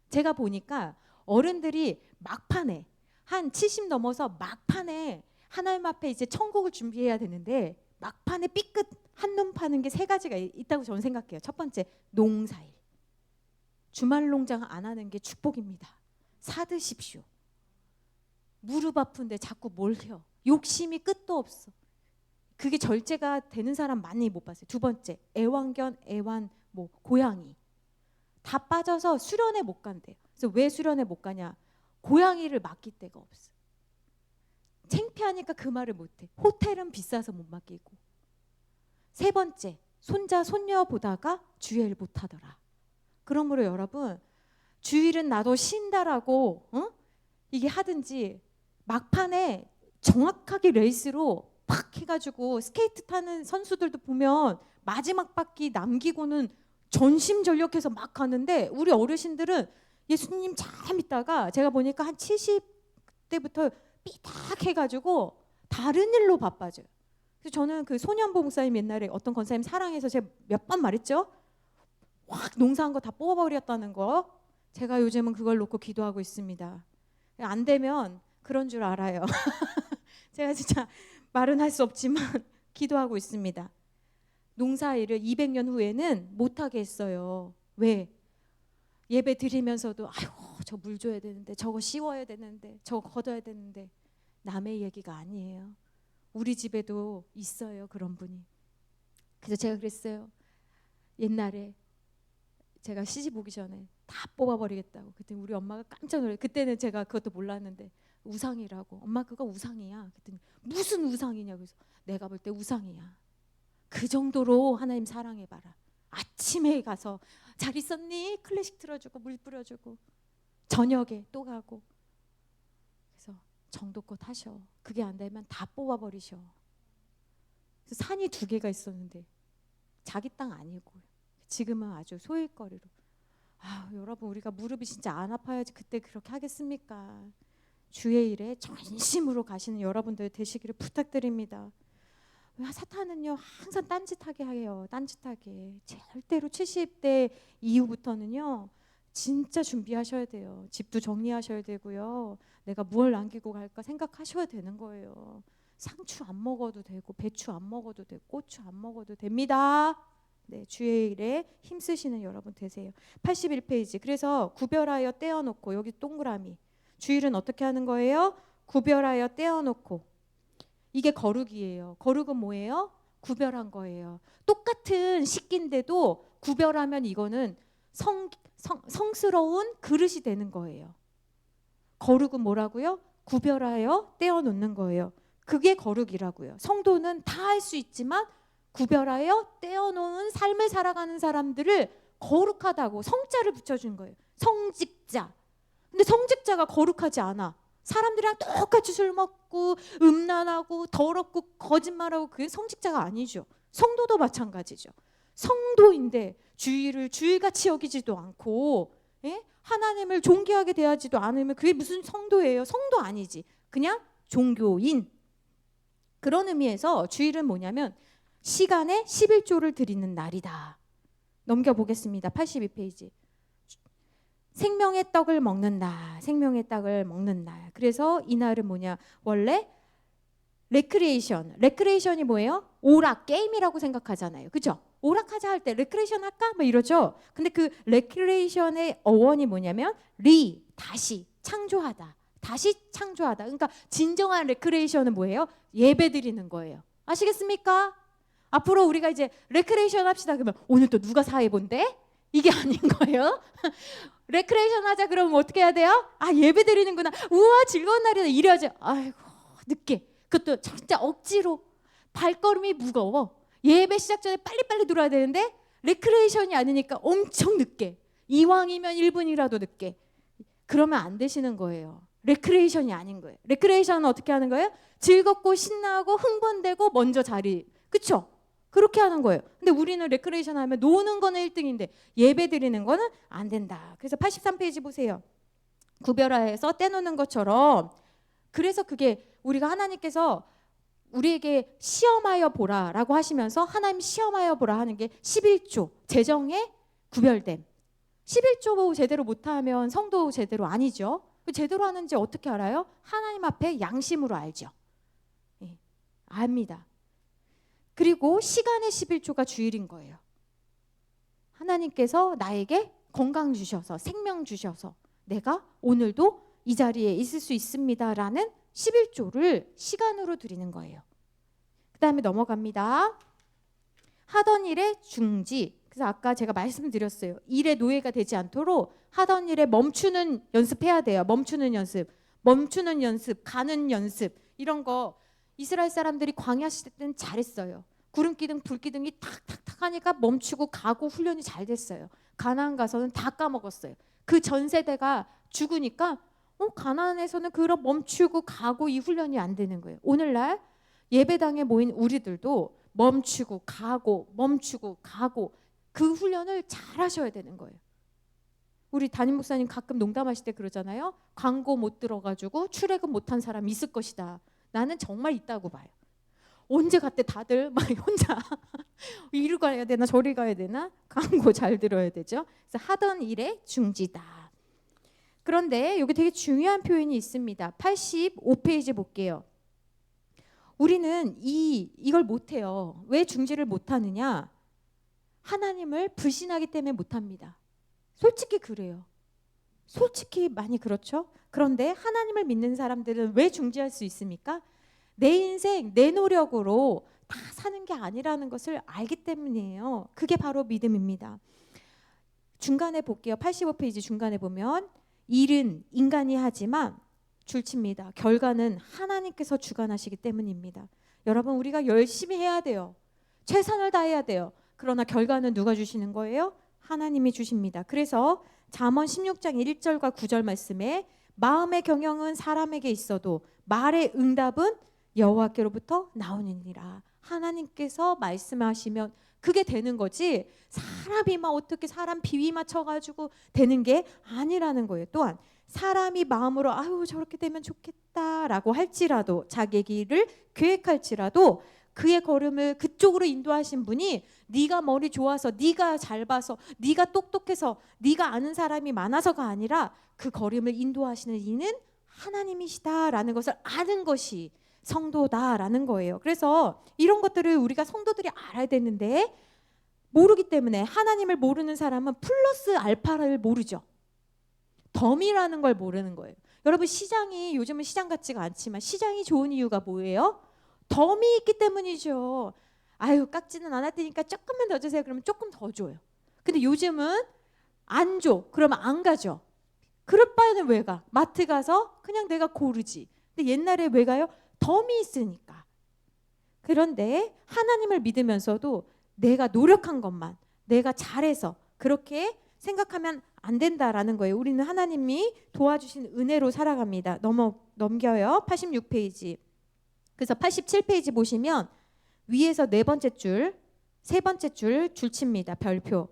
제가 보니까 어른들이 막판에 한 70 넘어서 막판에 하나님 앞에 이제 천국을 준비해야 되는데 막판에 삐끗 한눈 파는 게 세 가지가 있다고 저는 생각해요. 첫 번째, 농사일. 주말 농장 안 하는 게 축복입니다. 사드십시오. 무릎 아픈데 자꾸 뭘 해? 욕심이 끝도 없어. 그게 절제가 되는 사람 많이 못 봤어요. 두 번째, 애완견, 뭐 고양이 다 빠져서 수련회 못 간대요. 그래서 왜 수련회 못 가냐? 고양이를 맡길 데가 없어. 창피하니까 그 말을 못해. 호텔은 비싸서 못 맡기고. 세 번째, 손자 손녀 보다가 주일 못 하더라. 그러므로 여러분, 주일은 나도 쉰다라고 이게 하든지 막판에 정확하게 레이스로 팍 해가지고 스케이트 타는 선수들도 보면 마지막 바퀴 남기고는 전심전력해서 막 가는데 우리 어르신들은 예수님 잘 믿다가 제가 보니까 한 70대부터 삐딱 해가지고 다른 일로 바빠져요. 그래서 저는 그 손현보 목사님 옛날에 어떤 권사님 사랑해서 제가 몇 번 말했죠. 확 농사한 거 다 뽑아버렸다는 거. 제가 요즘은 그걸 놓고 기도하고 있습니다. 안 되면 그런 줄 알아요. 제가 진짜 말은 할 수 없지만 기도하고 있습니다. 농사일을 200년 후에는 못하게 했어요. 왜? 예배 드리면서도 아이고 저 물 줘야 되는데 저거 씌워야 되는데 저거 걷어야 되는데 남의 얘기가 아니에요. 우리 집에도 있어요 그런 분이. 그래서 제가 그랬어요. 옛날에 제가 시집 오기 전에 다 뽑아버리겠다고. 그때 우리 엄마가 깜짝 놀래. 그때는 제가 그것도 몰랐는데 우상이라고. 엄마 그거 우상이야. 그랬더니 무슨 우상이냐. 그래서 내가 볼 때 우상이야. 그 정도로 하나님 사랑해봐라. 아침에 가서 잘 있었니? 클래식 틀어주고 물 뿌려주고 저녁에 또 가고. 그래서 정도껏 하셔. 그게 안 되면 다 뽑아버리셔. 그래서 산이 2개가 있었는데 자기 땅 아니고 지금은 아주 소일거리로. 여러분 우리가 무릎이 진짜 안 아파야지 그때 그렇게 하겠습니까? 주의 일에 전심으로 가시는 여러분들 되시기를 부탁드립니다. 사탄은요 항상 딴짓하게 해요. 딴짓하게. 절대로 70대 이후부터는요 진짜 준비하셔야 돼요. 집도 정리하셔야 되고요. 내가 뭘 남기고 갈까 생각하셔야 되는 거예요. 상추 안 먹어도 되고 배추 안 먹어도 되고 고추 안 먹어도 됩니다. 네, 주의 일에 힘쓰시는 여러분 되세요. 81페이지. 그래서 구별하여 떼어놓고, 여기 동그라미. 주일은 어떻게 하는 거예요? 구별하여 떼어놓고. 이게 거룩이에요. 거룩은 뭐예요? 구별한 거예요. 똑같은 식기인데도 구별하면 이거는 성스러운 그릇이 되는 거예요. 거룩은 뭐라고요? 구별하여 떼어놓는 거예요. 그게 거룩이라고요. 성도는 다 할 수 있지만 구별하여 떼어놓은 삶을 살아가는 사람들을 거룩하다고 성자를 붙여준 거예요. 성직자. 근데 성직자가 거룩하지 않아. 사람들이랑 똑같이 술 먹고 음란하고 더럽고 거짓말하고 그게 성직자가 아니죠. 성도도 마찬가지죠. 성도인데 주일을 주일같이 여기지도 않고 하나님을 존귀하게 대하지도 않으면 그게 무슨 성도예요? 성도 아니지. 그냥 종교인. 그런 의미에서 주일은 뭐냐면 시간에 11조를 드리는 날이다. 넘겨보겠습니다. 82페이지. 생명의 떡을 먹는 날. 생명의 떡을 먹는 날. 그래서 이 날은 뭐냐. 원래 레크레이션이 뭐예요? 오락, 게임이라고 생각하잖아요. 그죠? 오락하자 할 때 레크레이션 할까? 뭐 이러죠. 근데 그 레크레이션의 어원이 뭐냐면 다시 창조하다. 다시 창조하다. 그러니까 진정한 레크레이션은 뭐예요? 예배 드리는 거예요. 아시겠습니까? 앞으로 우리가 이제 레크레이션 합시다. 그러면 오늘 또 누가 사회 본대? 이게 아닌 거예요. 레크레이션 하자 그러면 어떻게 해야 돼요? 예배 드리는구나. 우와 즐거운 날이다. 이래야지. 아이고 늦게. 그것도 진짜 억지로. 발걸음이 무거워. 예배 시작 전에 빨리빨리 들어야 되는데 레크레이션이 아니니까 엄청 늦게. 이왕이면 1분이라도 늦게. 그러면 안 되시는 거예요. 레크레이션이 아닌 거예요. 레크레이션은 어떻게 하는 거예요? 즐겁고 신나고 흥분되고 먼저 자리. 그쵸? 그렇게 하는 거예요. 근데 우리는 레크레이션 하면 노는 거는 1등인데 예배 드리는 거는 안 된다. 그래서 83페이지 보세요. 구별하여서 떼놓는 것처럼. 그래서 그게 우리가 하나님께서 우리에게 시험하여 보라라고 하시면서 하나님 시험하여 보라 하는 게 11조 재정의 구별됨. 11조 제대로 못하면 성도 제대로 아니죠. 제대로 하는지 어떻게 알아요? 하나님 앞에 양심으로 알죠. 예, 압니다. 그리고 시간의 11조가 주일인 거예요. 하나님께서 나에게 건강 주셔서 생명 주셔서 내가 오늘도 이 자리에 있을 수 있습니다라는 11조를 시간으로 드리는 거예요. 그 다음에 넘어갑니다. 하던 일의 중지. 그래서 아까 제가 말씀드렸어요. 일의 노예가 되지 않도록 하던 일에 멈추는 연습해야 돼요. 멈추는 연습, 가는 연습, 이런 거 이스라엘 사람들이 광야 시대 때는 잘했어요. 구름기둥, 불기둥이 탁탁탁 하니까 멈추고 가고 훈련이 잘 됐어요. 가나안 가서는 다 까먹었어요. 그 전 세대가 죽으니까 가나안에서는 그런 멈추고 가고 이 훈련이 안 되는 거예요. 오늘날 예배당에 모인 우리들도 멈추고 가고 그 훈련을 잘 하셔야 되는 거예요. 우리 담임 목사님 가끔 농담하실 때 그러잖아요. 광고 못 들어가지고 출애굽 못한 사람 있을 것이다. 나는 정말 있다고 봐요. 언제 갔대 다들 막 혼자 이리 가야 되나 저리 가야 되나 광고 잘 들어야 되죠. 그래서 하던 일에 중지다. 그런데 여기 되게 중요한 표현이 있습니다. 85페이지 볼게요. 우리는 이걸 못해요. 왜 중지를 못하느냐? 하나님을 불신하기 때문에 못합니다. 솔직히 그래요. 솔직히 많이 그렇죠. 그런데 하나님을 믿는 사람들은 왜 중지할 수 있습니까? 내 인생 내 노력으로 다 사는 게 아니라는 것을 알기 때문이에요. 그게 바로 믿음입니다. 중간에 볼게요. 85페이지 중간에 보면 일은 인간이 하지만 줄칩니다. 결과는 하나님께서 주관하시기 때문입니다. 여러분 우리가 열심히 해야 돼요. 최선을 다해야 돼요. 그러나 결과는 누가 주시는 거예요? 하나님이 주십니다. 그래서 잠언 16장 1절과 9절 말씀에 마음의 경영은 사람에게 있어도 말의 응답은 여호와께로부터 나오느니라. 하나님께서 말씀하시면 그게 되는 거지 사람이 막 어떻게 사람 비위 맞춰가지고 되는 게 아니라는 거예요. 또한 사람이 마음으로 아유 저렇게 되면 좋겠다라고 할지라도 자기의 길을 계획할지라도 그의 걸음을 그쪽으로 인도하신 분이 네가 머리 좋아서 네가 잘 봐서 네가 똑똑해서 네가 아는 사람이 많아서가 아니라 그 걸음을 인도하시는 이는 하나님이시다라는 것을 아는 것이 성도다라는 거예요. 그래서 이런 것들을 우리가 성도들이 알아야 되는데 모르기 때문에 하나님을 모르는 사람은 플러스 알파를 모르죠. 덤이라는 걸 모르는 거예요. 여러분 시장이 요즘은 시장 같지가 않지만 시장이 좋은 이유가 뭐예요? 덤이 있기 때문이죠. 아유 깎지는 않을 테니까 조금만 더 주세요. 그러면 조금 더 줘요. 근데 요즘은 안 줘. 그러면 안 가죠. 그럴 바에는 왜 가? 마트 가서 그냥 내가 고르지. 근데 옛날에 왜 가요? 덤이 있으니까. 그런데 하나님을 믿으면서도 내가 노력한 것만 내가 잘해서 그렇게 생각하면 안 된다라는 거예요. 우리는 하나님이 도와주신 은혜로 살아갑니다. 넘겨요. 86페이지. 그래서 87페이지 보시면 위에서 네 번째 줄, 세 번째 줄 줄칩니다. 별표.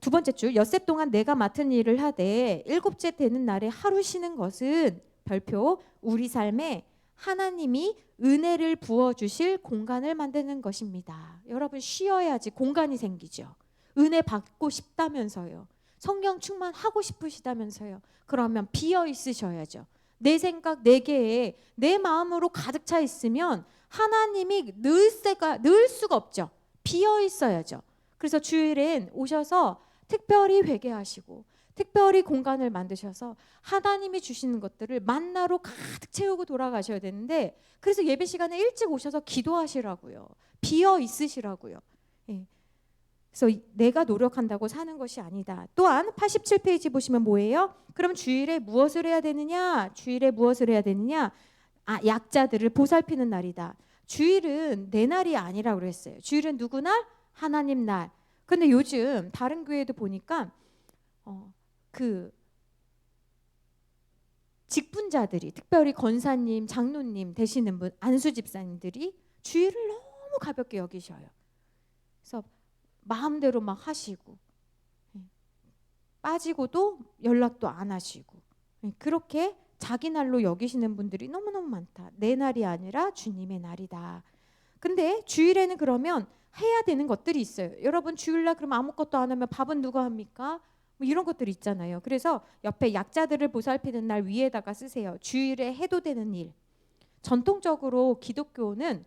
두 번째 줄, 엿새 동안 내가 맡은 일을 하되 일곱째 되는 날에 하루 쉬는 것은 별표 우리 삶에 하나님이 은혜를 부어주실 공간을 만드는 것입니다. 여러분 쉬어야지 공간이 생기죠. 은혜 받고 싶다면서요. 성령 충만하고 싶으시다면서요. 그러면 비어 있으셔야죠. 내 생각, 내 계획, 내 마음으로 가득 차 있으면 하나님이 늘 수가 없죠. 비어 있어야죠. 그래서 주일엔 오셔서 특별히 회개하시고 특별히 공간을 만드셔서 하나님이 주시는 것들을 만나로 가득 채우고 돌아가셔야 되는데 그래서 예배 시간에 일찍 오셔서 기도하시라고요. 비어 있으시라고요. 예. 그래서 내가 노력한다고 사는 것이 아니다. 또한 87페이지 보시면 뭐예요? 그럼 주일에 무엇을 해야 되느냐? 주일에 무엇을 해야 되느냐? 약자들을 보살피는 날이다. 주일은 내 날이 아니라고 그랬어요. 주일은 누구 날? 하나님 날. 근데 요즘 다른 교회도 보니까 그 직분자들이 특별히 권사님, 장로님 되시는 분, 안수 집사님들이 주일을 너무 가볍게 여기셔요. 그래서 마음대로 막 하시고 빠지고도 연락도 안 하시고 그렇게 자기 날로 여기시는 분들이 너무너무 많다. 내 날이 아니라 주님의 날이다. 근데 주일에는 그러면 해야 되는 것들이 있어요. 여러분 주일날 그럼 아무것도 안 하면 밥은 누가 합니까? 뭐 이런 것들이 있잖아요. 그래서 옆에 약자들을 보살피는 날 위에다가 쓰세요. 주일에 해도 되는 일. 전통적으로 기독교는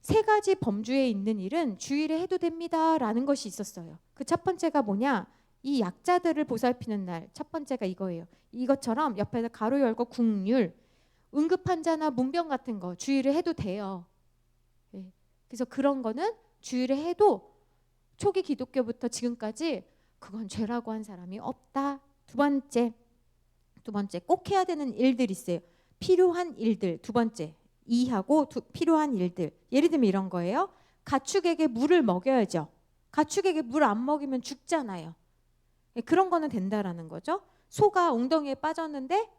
세 가지 범주에 있는 일은 주일에 해도 됩니다라는 것이 있었어요. 그 첫 번째가 뭐냐? 이 약자들을 보살피는 날. 첫 번째가 이거예요. 이것처럼 옆에다 가로 열고 국률, 응급환자나 문병 같은 거 주일에 해도 돼요. 예. 그래서 그런 거는 주일에 해도 초기 기독교부터 지금까지 그건 죄라고 한 사람이 없다. 두 번째 꼭 해야 되는 일들이 있어요. 필요한 일들. 두 번째 이하고 필요한 일들. 예를 들면 이런 거예요. 가축에게 물을 먹여야죠. 가축에게 물 안 먹이면 죽잖아요. 그런 거는 된다라는 거죠. 소가 웅덩이에 빠졌는데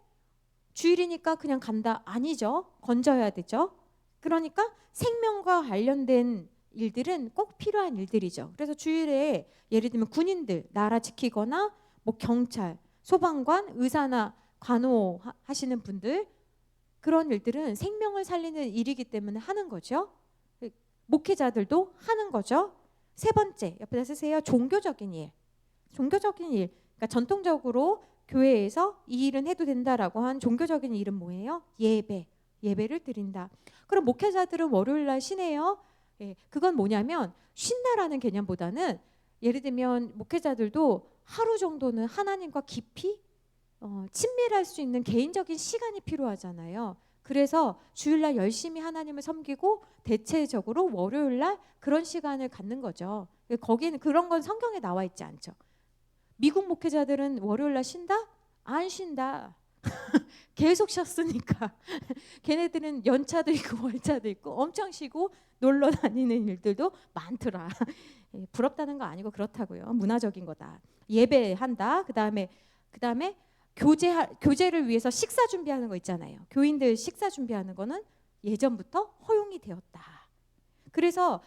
주일이니까 그냥 간다. 아니죠. 건져야 되죠. 그러니까 생명과 관련된 일들은 꼭 필요한 일들이죠. 그래서 주일에 예를 들면 군인들 나라 지키거나 뭐 경찰, 소방관, 의사나 간호 하시는 분들 그런 일들은 생명을 살리는 일이기 때문에 하는 거죠. 목회자들도 하는 거죠. 세 번째 옆에다 쓰세요. 종교적인 일. 종교적인 일. 그러니까 전통적으로 교회에서 이 일은 해도 된다라고 한 종교적인 일은 뭐예요? 예배. 예배를 드린다. 그럼 목회자들은 월요일 날 쉬네요. 예, 그건 뭐냐면 쉰다라는 개념보다는 예를 들면 목회자들도 하루 정도는 하나님과 깊이 친밀할 수 있는 개인적인 시간이 필요하잖아요. 그래서 주일날 열심히 하나님을 섬기고 대체적으로 월요일날 그런 시간을 갖는 거죠. 거기는 그런 건 성경에 나와 있지 않죠. 미국 목회자들은 월요일날 쉰다? 안 쉰다. 계속 쉬었으니까. 걔네들은 연차도 있고 월차도 있고 엄청 쉬고 놀러 다니는 일들도 많더라. 부럽다는 거 아니고 그렇다고요. 문화적인 거다. 예배한다. 그다음에 교제를 위해서 식사 준비하는 거 있잖아요. 교인들 식사 준비하는 거는 예전부터 허용이 되었다. 그래서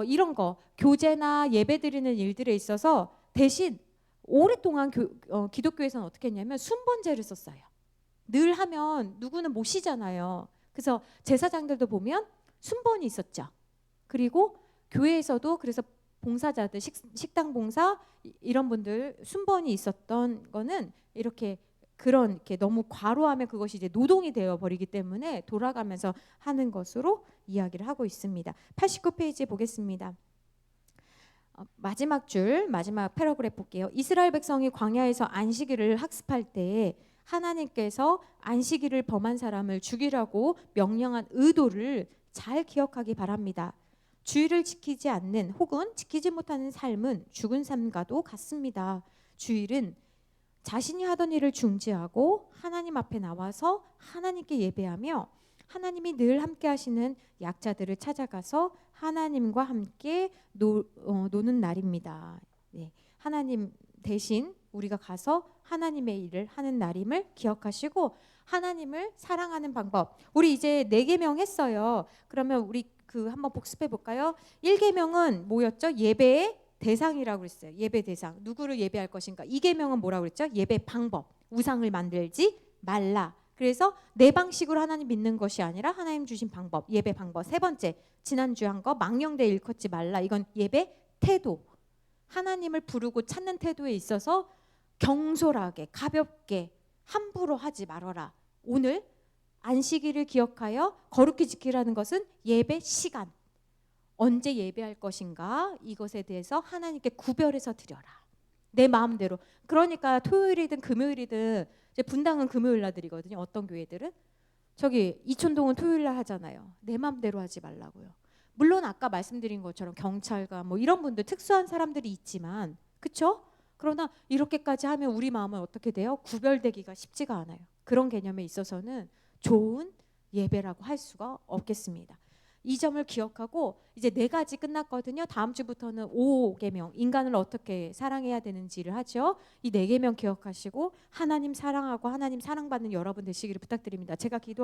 이런 거 교제나 예배 드리는 일들에 있어서 대신 오랫동안 기독교에서는 어떻게 했냐면 순번제를 썼어요. 늘 하면 누구는 못 쉬잖아요. 그래서 제사장들도 보면 순번이 있었죠. 그리고 교회에서도 그래서 봉사자들 식당 봉사 이런 분들 순번이 있었던 거는 이렇게 너무 과로하면 그것이 이제 노동이 되어 버리기 때문에 돌아가면서 하는 것으로 이야기를 하고 있습니다. 89페이지 보겠습니다. 마지막 패러그래프 볼게요. 이스라엘 백성이 광야에서 안식일을 학습할 때 하나님께서 안식일을 범한 사람을 죽이라고 명령한 의도를 잘 기억하기 바랍니다. 주일을 지키지 않는 혹은 지키지 못하는 삶은 죽은 삶과도 같습니다. 주일은 자신이 하던 일을 중지하고 하나님 앞에 나와서 하나님께 예배하며 하나님이 늘 함께 하시는 약자들을 찾아가서 하나님과 함께 노는 날입니다. 네, 하나님 대신 우리가 가서 하나님의 일을 하는 날임을 기억하시고 하나님을 사랑하는 방법. 우리 이제 4계명 했어요. 그러면 우리 한번 복습해 볼까요? 1계명은 뭐였죠? 예배의 대상이라고 그랬어요. 예배 대상. 누구를 예배할 것인가? 2계명은 뭐라고 그랬죠? 예배 방법. 우상을 만들지 말라. 그래서 내 방식으로 하나님 믿는 것이 아니라 하나님 주신 방법, 예배 방법. 세 번째, 지난주에 한 거 망령되 일컫지 말라. 이건 예배 태도. 하나님을 부르고 찾는 태도에 있어서 경솔하게, 가볍게, 함부로 하지 말아라. 오늘 안식일을 기억하여 거룩히 지키라는 것은 예배 시간. 언제 예배할 것인가? 이것에 대해서 하나님께 구별해서 드려라. 내 마음대로. 그러니까 토요일이든 금요일이든 이제 분당은 금요일 날 드리거든요. 어떤 교회들은 저기 이촌동은 토요일 날 하잖아요. 내 마음대로 하지 말라고요. 물론 아까 말씀드린 것처럼 경찰관 뭐 이런 분들 특수한 사람들이 있지만 그렇죠? 그러나 이렇게까지 하면 우리 마음은 어떻게 돼요? 구별되기가 쉽지가 않아요. 그런 개념에 있어서는 좋은 예배라고 할 수가 없겠습니다. 이 점을 기억하고 이제 4가지 끝났거든요. 다음 주부터는 5계명, 인간을 어떻게 사랑해야 되는지를 하죠. 이 4계명 기억하시고 하나님 사랑하고 하나님 사랑받는 여러분 되시기를 부탁드립니다. 제가 기도